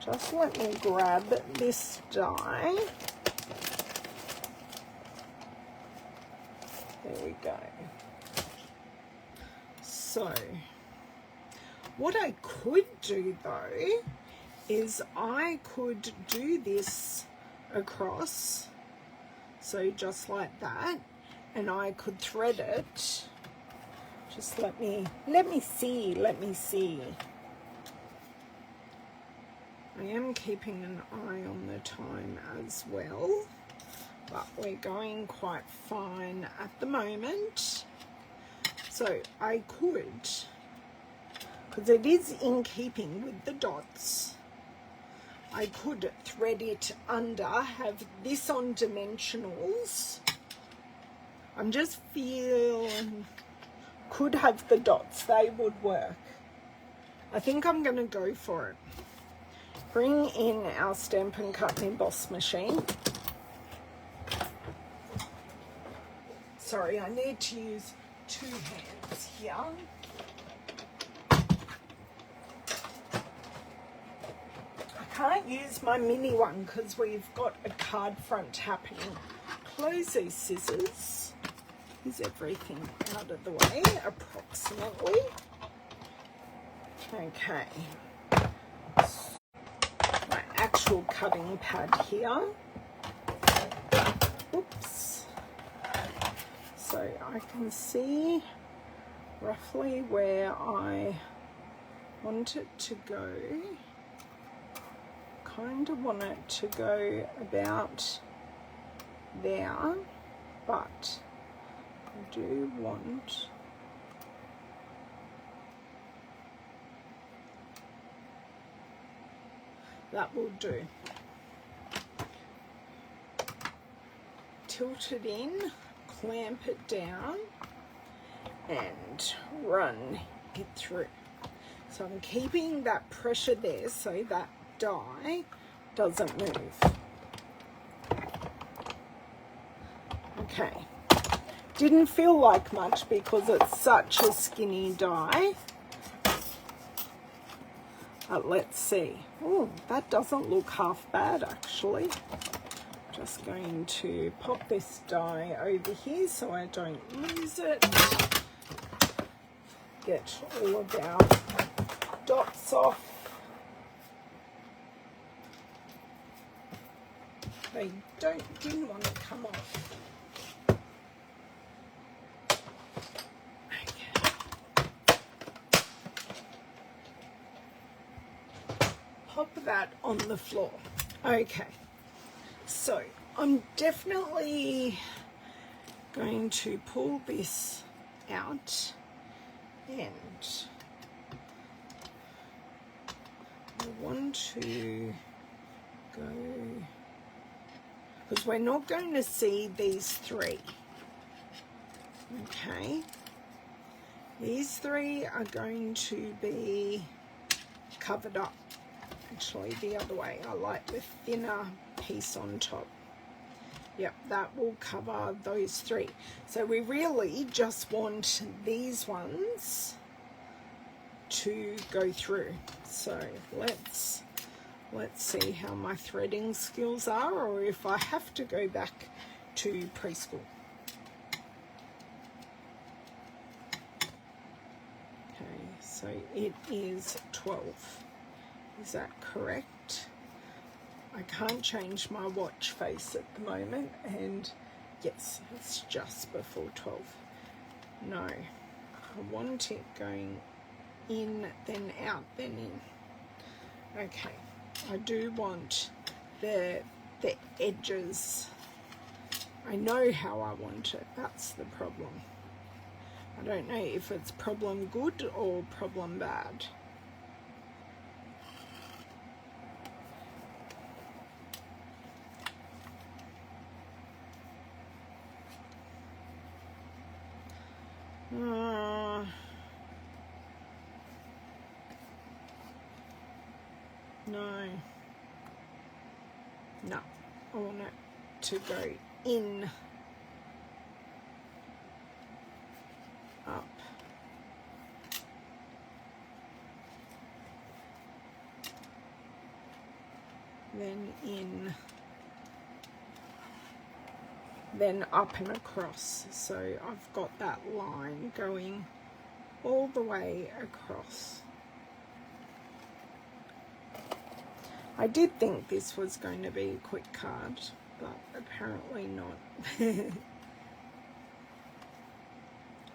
Just let me grab this die. There we go. So, what I could do though, is I could do this across. So just like that, and I could thread it. Just let me see. I am keeping an eye on the time as well, but we're going quite fine at the moment. So I could, because it is in keeping with the dots, I could thread it under, have this on dimensionals. I'm just feeling, could have the dots, they would work. I think I'm going to go for it. Bring in our Stampin' Cut and Emboss machine. Sorry, I need to use two hands here. Can't use my mini one because we've got a card front happening. Close these scissors. Is everything out of the way approximately? Okay. My actual cutting pad here. Oops. So I can see roughly where I want it to go. Kind of want it to go about there, but I do want that will do. Tilt it in, clamp it down, and run it through. So I'm keeping that pressure there so that die doesn't move. Okay, didn't feel like much because it's such a skinny die, but let's see. Oh, that doesn't look half bad actually. Just going to pop this die over here so I don't lose it. Get all of our dots off. They didn't want to come off. Okay. Pop that on the floor. Okay, so I'm definitely going to pull this out, and I want to go, because we're not going to see these three. Okay, these three are going to be covered up. Actually, the other way, I like the thinner piece on top. Yep, that will cover those three. So we really just want these ones to go through. So let's see how my threading skills are, or if I have to go back to preschool. Okay, so it is 12. Is that correct? I can't change my watch face at the moment, and yes, it's just before 12. No, I want it going in, then out, then in. Okay, I do want the edges. I know how I want it, that's the problem. I don't know if it's problem good or problem bad. No, I want it to go in, up, then in, then up and across. So I've got that line going all the way across. I did think this was going to be a quick card, but apparently not.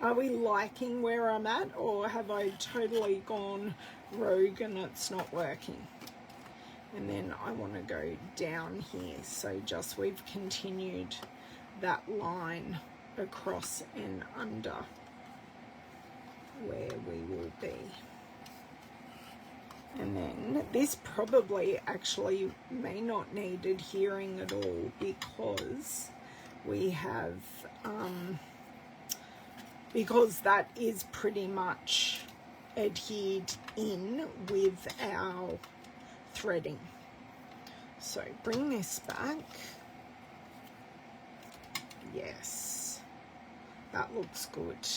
Are we liking where I'm at, or have I totally gone rogue and it's not working? And then I want to go down here, so just we've continued that line across and under where we will be. And then this probably actually may not need adhering at all, because we have, because that is pretty much adhered in with our threading. So bring this back. Yes, that looks good.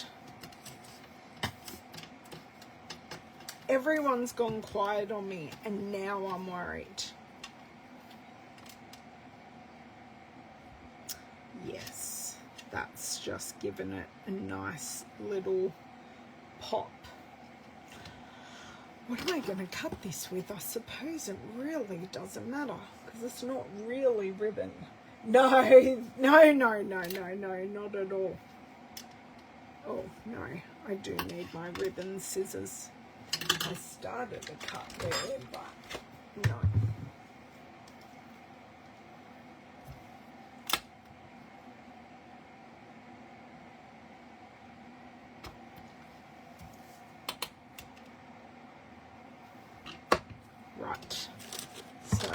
Everyone's gone quiet on me, and now I'm worried. Yes, that's just given it a nice little pop. What am I going to cut this with? I suppose it really doesn't matter, because it's not really ribbon. No, not at all. Oh, no, I do need my ribbon scissors. I started to cut there, but no. Right, so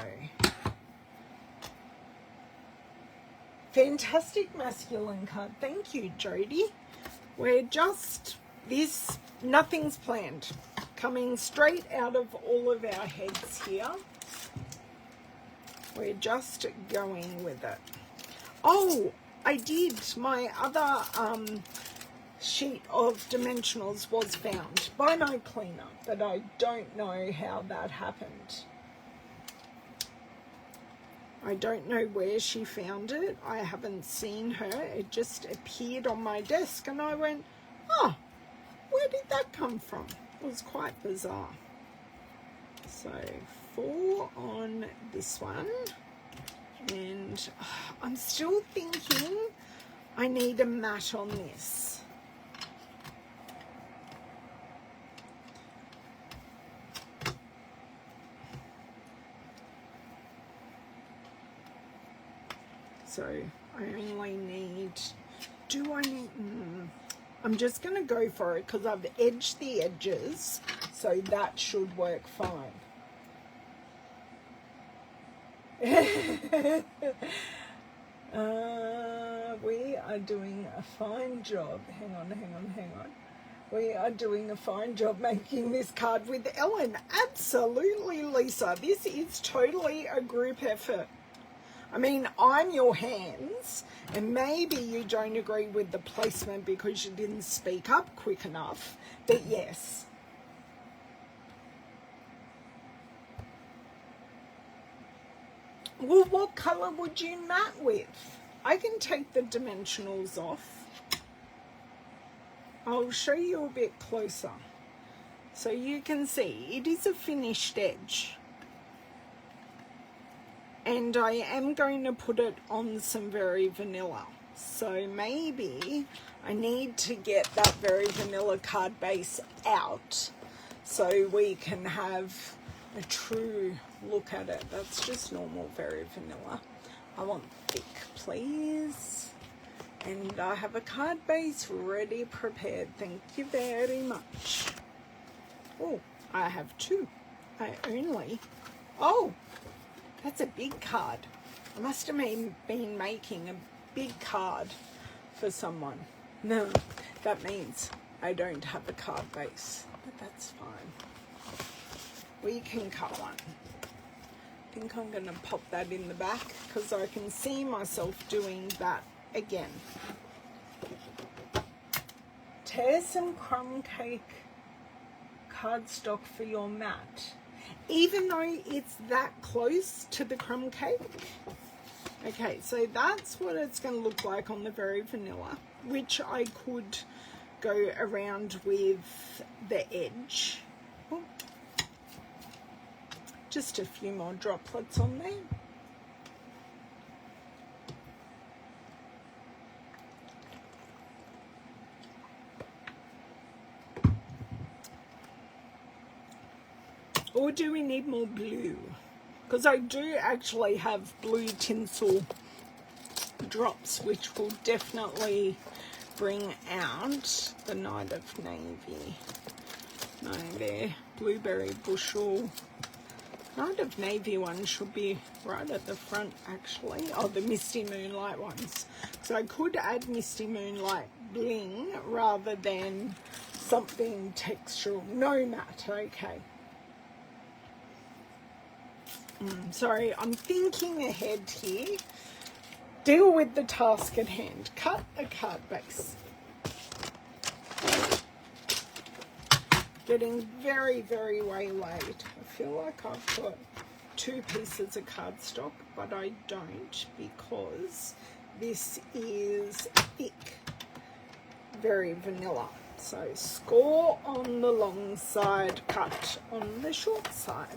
fantastic masculine card. Thank you, Jody. We're just this, nothing's planned. Coming straight out of all of our heads here. We're just going with it. Oh, I did. My other sheet of dimensionals was found by my cleaner, but I don't know how that happened. I don't know where she found it. I haven't seen her. It just appeared on my desk, and I went, oh, where did that come from? It was quite bizarre. So 4 on this one, and I'm still thinking I need a mat on this. So I only need, do I need, I'm just going to go for it because I've edged the edges, so that should work fine. We are are doing a fine job. Hang on. We are doing a fine job making this card with Ellen. Absolutely, Lisa. This is totally a group effort. I mean, I'm your hands, and maybe you don't agree with the placement because you didn't speak up quick enough, but yes. Well, what colour would you mat with? I can take the dimensionals off. I'll show you a bit closer. So you can see it is a finished edge. And I am going to put it on some Very Vanilla. So maybe I need to get that Very Vanilla card base out so we can have a true look at it. That's just normal Very Vanilla. I want thick, please. And I have a card base ready prepared. Thank you very much. Oh, I have two. Oh, that's a big card. I must have been making a big card for someone. No, that means I don't have a card base, but that's fine. We can cut one. I think I'm going to pop that in the back because I can see myself doing that again. Tear some crumb cake cardstock for your mat. Even though it's that close to the crumb cake. Okay, so that's what it's going to look like on the Very Vanilla, which I could go around with the edge. Oh. Just a few more droplets on there. Or do we need more blue? Because I do actually have blue tinsel drops, which will definitely bring out the Night of Navy. No, there, blueberry bushel. Night of Navy one should be right at the front, actually. Oh, the Misty Moonlight ones. So I could add Misty Moonlight bling rather than something textural. No matte, okay. Sorry, I'm thinking ahead here. Deal with the task at hand. Cut a card base. Getting very, very waylaid. I feel like I've got two pieces of cardstock, but I don't because this is thick, Very Vanilla. So score on the long side, cut on the short side.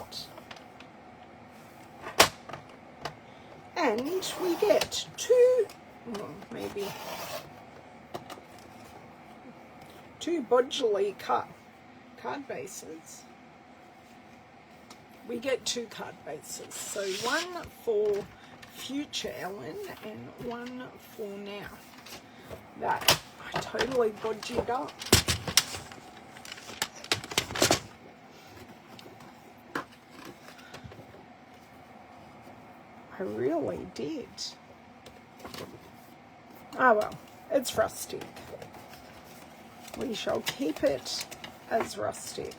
And we get two bodgily cut card bases. We get two card bases. So one for future Ellen and one for now. That I totally bodged up. I really did. Oh well, it's rustic. We shall keep it as rustic.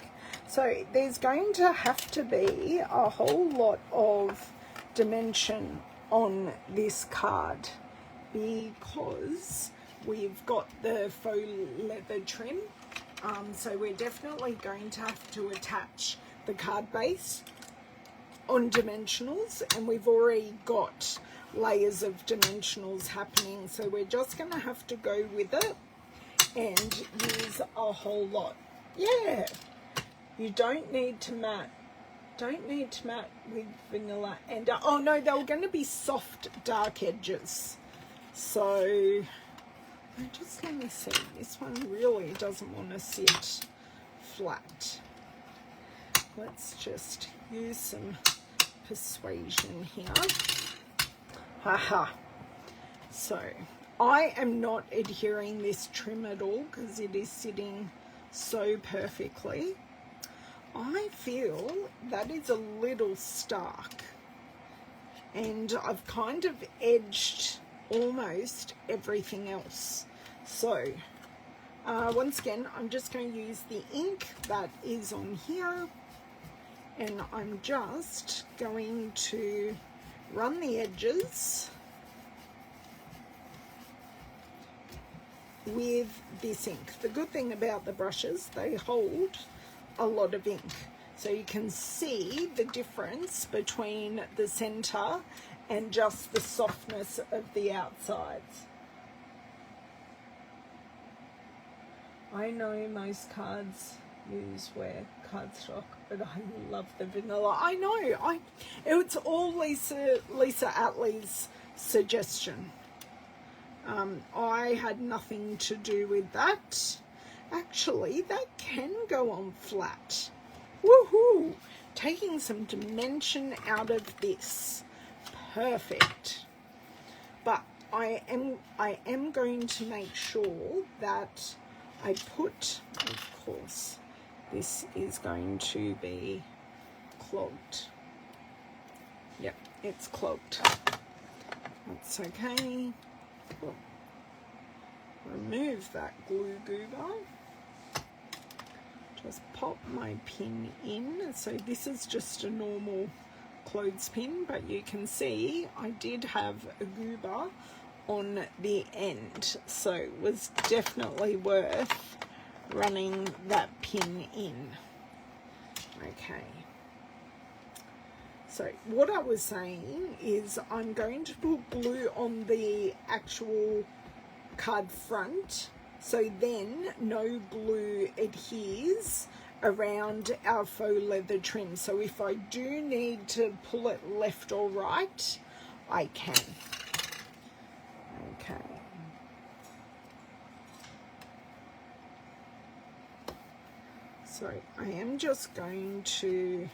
So there's going to have to be a whole lot of dimension on this card because we've got the faux leather trim. So we're definitely going to have to attach the card base on dimensionals, and we've already got layers of dimensionals happening, so we're just going to have to go with it and use a whole lot. Yeah, you don't need to mat with vanilla and oh no, they were going to be soft dark edges. So just let me see, this one really doesn't want to sit flat. Let's just use some persuasion here. Haha. So I am not adhering this trim at all because it is sitting so perfectly. I feel that is a little stark, and I've kind of edged almost everything else. So once again, I'm just going to use the ink that is on here, and I'm just going to run the edges with this ink. The good thing about the brushes, they hold a lot of ink, so you can see the difference between the center and just the softness of the outsides. I know most cards wear cardstock, but I love the vanilla. I know, it's all Lisa Attlee's suggestion. I had nothing to do with that. Actually, that can go on flat. Woohoo! Taking some dimension out of this. Perfect. But I am going to make sure that I put, of course, this is going to be clogged. Yep, it's clogged. That's okay. Remove that glue goober. Just pop my pin in. So this is just a normal clothespin, but you can see I did have a goober on the end, so it was definitely worth running that pin in. Okay, so what I was saying is I'm going to put glue on the actual card front, so then no glue adheres around our faux leather trim. So if I do need to pull it left or right, I can. Okay. So I am just going to,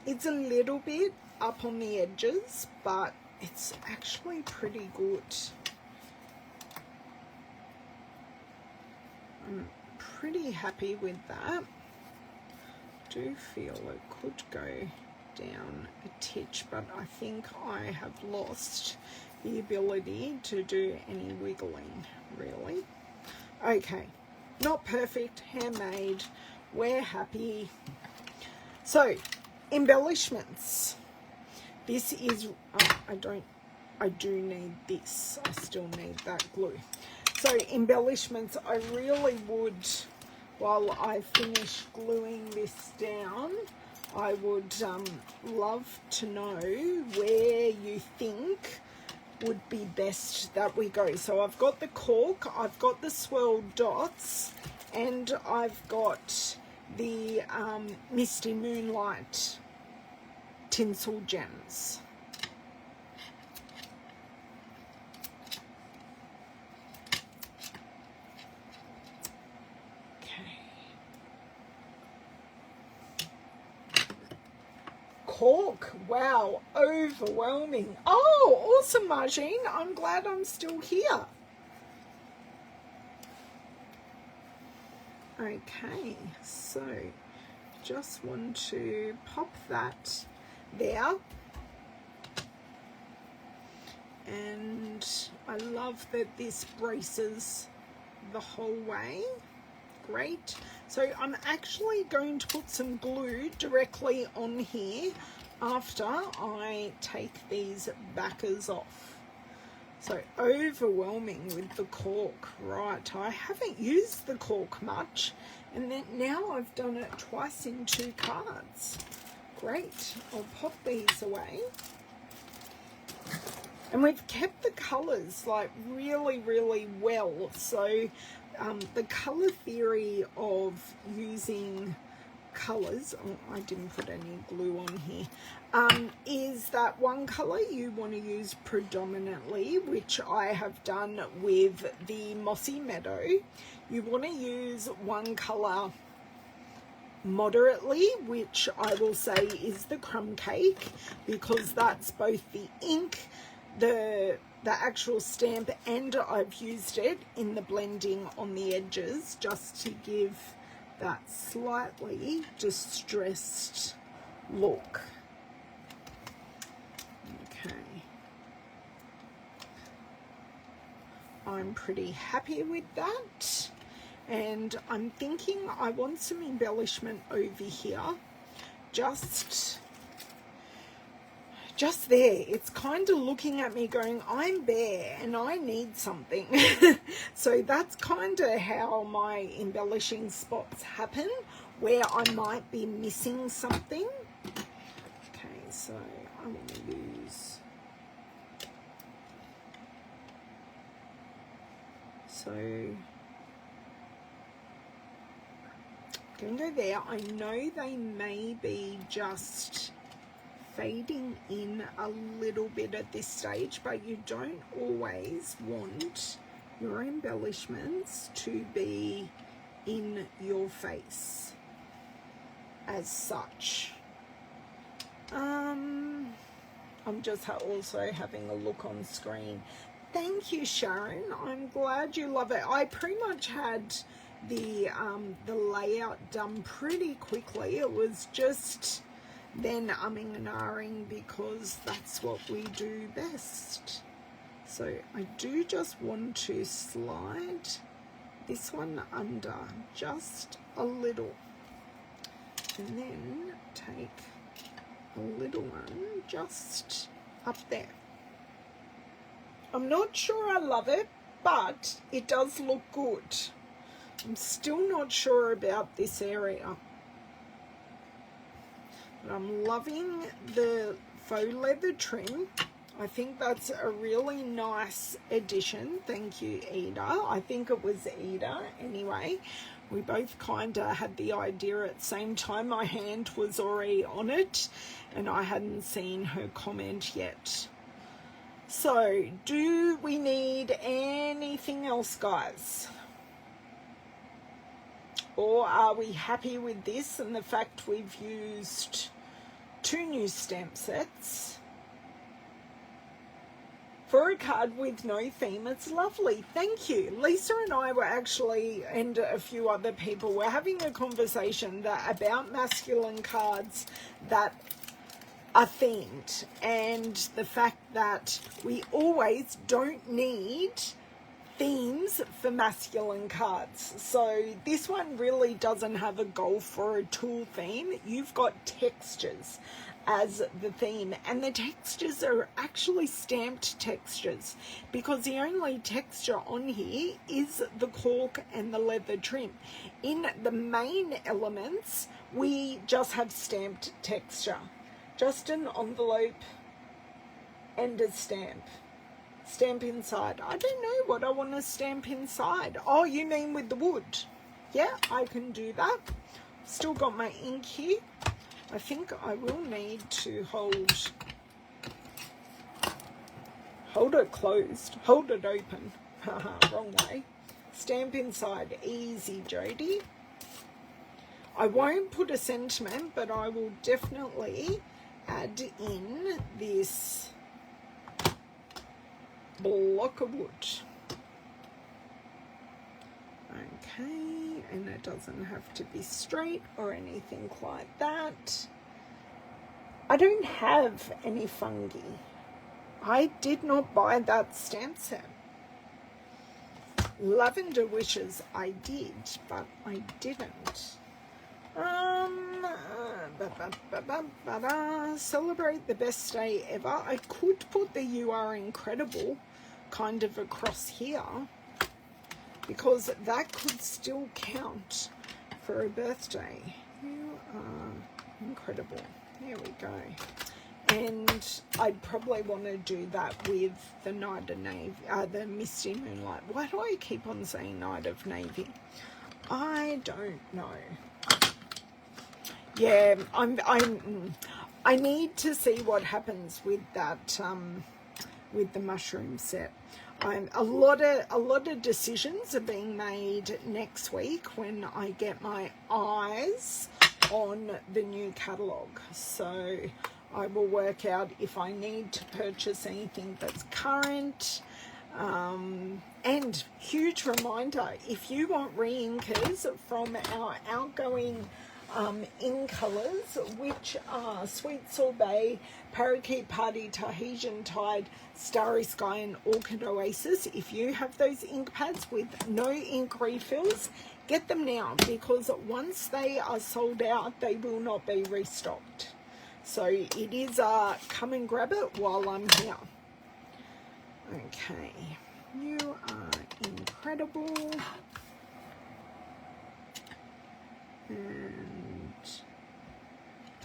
it's a little bit up on the edges, but it's actually pretty good. I'm pretty happy with that. Do feel it could go down a titch, but I think I have lost the ability to do any wiggling, really. Okay, not perfect, handmade, we're happy. So, embellishments. This is, I do need this, I still need that glue. So embellishments, I really would, while I finish gluing this down, I would love to know where you think would be best that we go. So I've got the cork, I've got the swirl dots, and I've got the Misty Moonlight tinsel gems. Cork, wow, overwhelming. Oh, awesome, Margine. I'm glad I'm still here. Okay, so just want to pop that there. And I love that this braces the whole way. Great. So I'm actually going to put some glue directly on here after I take these backers off. So overwhelming with the cork. Right, I haven't used the cork much, and then now I've done it twice in 2 cards. Great. I'll pop these away. And we've kept the colours like really, really well. So the colour theory of using colours, oh, I didn't put any glue on here, is that one colour you want to use predominantly, which I have done with the Mossy Meadow. You want to use one colour moderately, which I will say is the Crumb Cake, because that's both the ink, the actual stamp, and I've used it in the blending on the edges just to give that slightly distressed look. Okay. I'm pretty happy with that. And I'm thinking I want some embellishment over here, just there. It's kind of looking at me going, I'm bare and I need something. So that's kind of how my embellishing spots happen, where I might be missing something. Okay, so I want to use, so going to go there. I know they may be just fading in a little bit at this stage, but you don't always want your embellishments to be in your face as such. I'm just also having a look on screen. Thank you, Sharon. I'm glad you love it. I pretty much had the layout done pretty quickly. It was just then umming and ahhing because that's what we do best. So I do just want to slide this one under just a little, and then take a little one just up there. I'm not sure I love it, but it does look good. I'm still not sure about this area. But I'm loving the faux leather trim. I think that's a really nice addition. Thank you, Ida. I think it was Ida anyway. We both kind of had the idea at the same time. My hand was already on it and I hadn't seen her comment yet. So, do we need anything else, guys? Or are we happy with this and the fact we've used 2 new stamp sets? For a card with no theme, it's lovely. Thank you. Lisa and I were actually, and a few other people, were having a conversation about masculine cards that are themed, and the fact that we always don't need themes for masculine cards. So this one really doesn't have a golf or a tool theme. You've got textures as the theme, and the textures are actually stamped textures because the only texture on here is the cork and the leather trim. In the main elements, we just have stamped texture, just an envelope and a stamp. Stamp inside. I don't know what I want to stamp inside. Oh, you mean with the wood? Yeah, I can do that. Still got my ink here. I think I will need to hold it closed, hold it open. Haha, wrong way. Stamp inside. Easy, Jody. I won't put a sentiment, but I will definitely add in this block of wood. Okay, and it doesn't have to be straight or anything like that. I don't have any fungi. I did not buy that stamp set. Lavender Wishes I did, but I didn't. Celebrate the best day ever. I could put the You Are Incredible kind of across here, because that could still count for a birthday. You are incredible. There we go. And I'd probably want to do that with the Night of Navy, the Misty Moonlight. Why do I keep on saying Night of Navy? I don't know. Yeah, I need to see what happens with that, with the mushroom set. A lot of decisions are being made next week when I get my eyes on the new catalogue. So I will work out if I need to purchase anything that's current. And huge reminder, if you want re-inkers from our outgoing in colours, which are Sweet Sorbet, Parakeet Party, Tahitian Tide, Starry Sky and Orchid Oasis. If you have those ink pads with no ink refills, get them now, because once they are sold out, they will not be restocked. So it is come and grab it while I'm here. Okay, you are incredible. And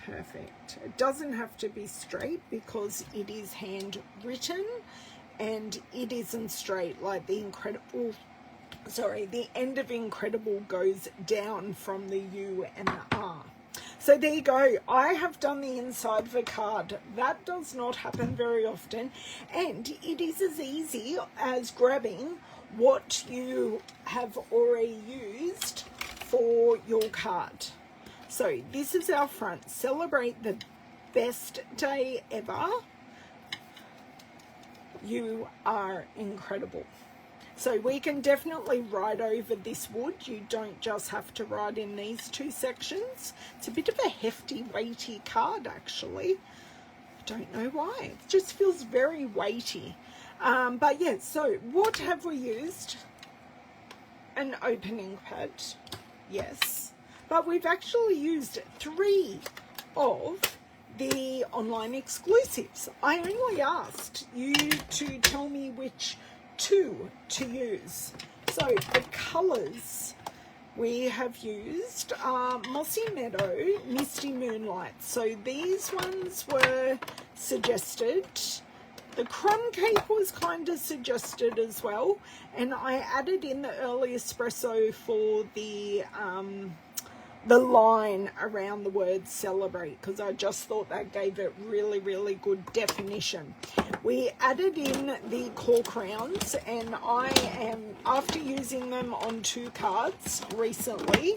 perfect. It doesn't have to be straight because it is handwritten, and it isn't straight like the incredible, sorry, the end of incredible goes down from the U and the R. So there you go. I have done the inside of a card. That does not happen very often, and it is as easy as grabbing what you have already used for your card. So this is our front. Celebrate the best day ever. You are incredible. So we can definitely write over this wood. You don't just have to write in these two sections. It's a bit of a hefty, weighty card, actually. I don't know why. It just feels very weighty. But yeah, so what have we used? An opening pad, yes. But we've actually used 3 of the online exclusives. I only asked you to tell me which 2 to use. So the colours we have used are Mossy Meadow, Misty Moonlight. So these ones were suggested. The crumb cake was kind of suggested as well, and I added in the early espresso for the line around the word celebrate, because I just thought that gave it really, really good definition. We added in the cork rounds, and I am, after using them on 2 cards recently,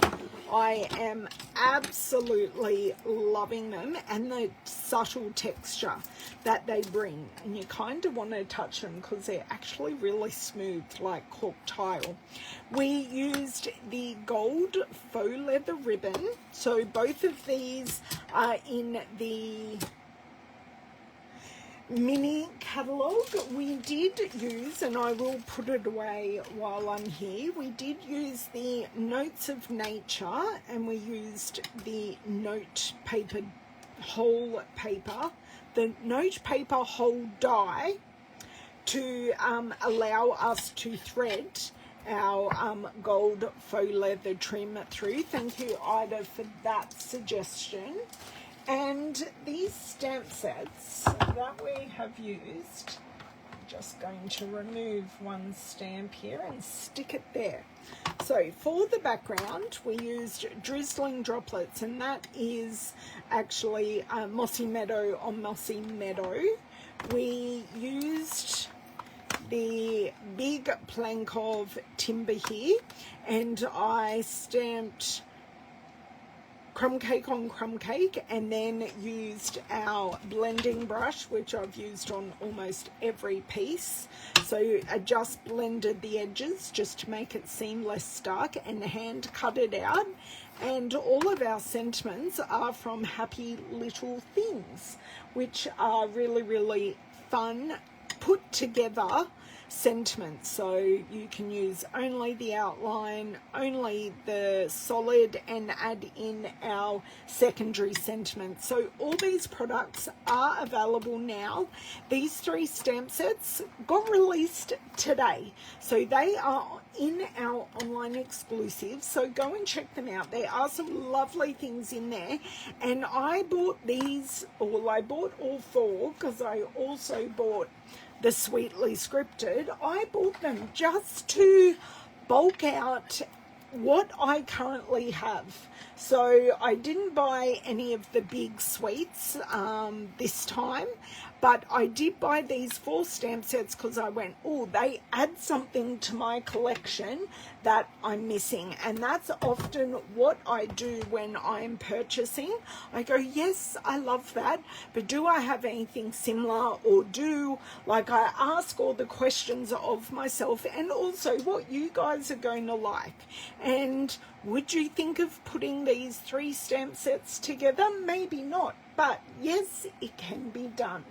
I am absolutely loving them, and the subtle texture that they bring. And you kind of want to touch them because they're actually really smooth, like cork tile. We used the gold faux leather ribbon. So both of these are in the mini catalogue. We did use, and I will put it away while I'm here, we did use the Notes of Nature, and we used the note paper, whole paper, the note paper whole die to allow us to thread our gold faux leather trim through. Thank you, Ida, for that suggestion. And these stamp sets that we have used, I'm just going to remove one stamp here and stick it there. So for the background, we used Drizzling Droplets, and that is actually Mossy Meadow on Mossy Meadow. We used the big plank of timber here, and I stamped crumb cake on crumb cake, and then used our blending brush, which I've used on almost every piece. So I just blended the edges just to make it seem less stark, and hand cut it out. And all of our sentiments are from Happy Little Things, which are really, really fun, put together sentiments. So you can use only the outline, only the solid, and add in our secondary sentiments. So all these products are available now. These 3 stamp sets got released today, so they are in our online exclusives, so go and check them out. There are some lovely things in there, and I bought these, or I bought all 4 because I also bought the Sweetly Scripted. I bought them just to bulk out what I currently have. So I didn't buy any of the big sweets this time. But I did buy these 4 stamp sets because I went, oh, they add something to my collection that I'm missing. And that's often what I do when I'm purchasing. I go, yes, I love that, but do I have anything similar? Or like I ask all the questions of myself, and also what you guys are going to like. And would you think of putting these 3 stamp sets together? Maybe not, but yes, it can be done.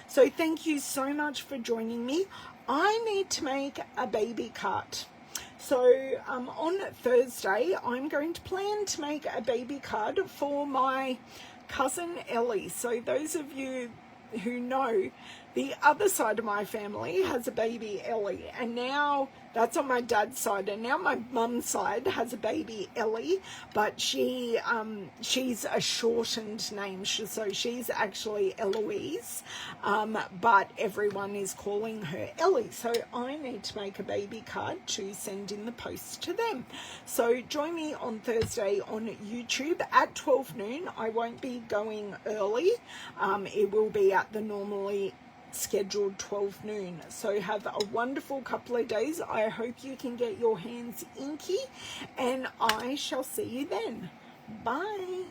So thank you so much for joining me. I need to make a baby card. So on Thursday, I'm going to plan to make a baby card for my cousin Ellie. So those of you who know, the other side of my family has a baby Ellie, and now that's on my dad's side, and now my mum's side has a baby Ellie, but she's a shortened name, so she's actually Eloise, but everyone is calling her Ellie. So I need to make a baby card to send in the post to them. So join me on Thursday on YouTube at 12 noon. I won't be going early. It will be at the normally scheduled 12 noon. So have a wonderful couple of days. I hope you can get your hands inky, and I shall see you then. Bye.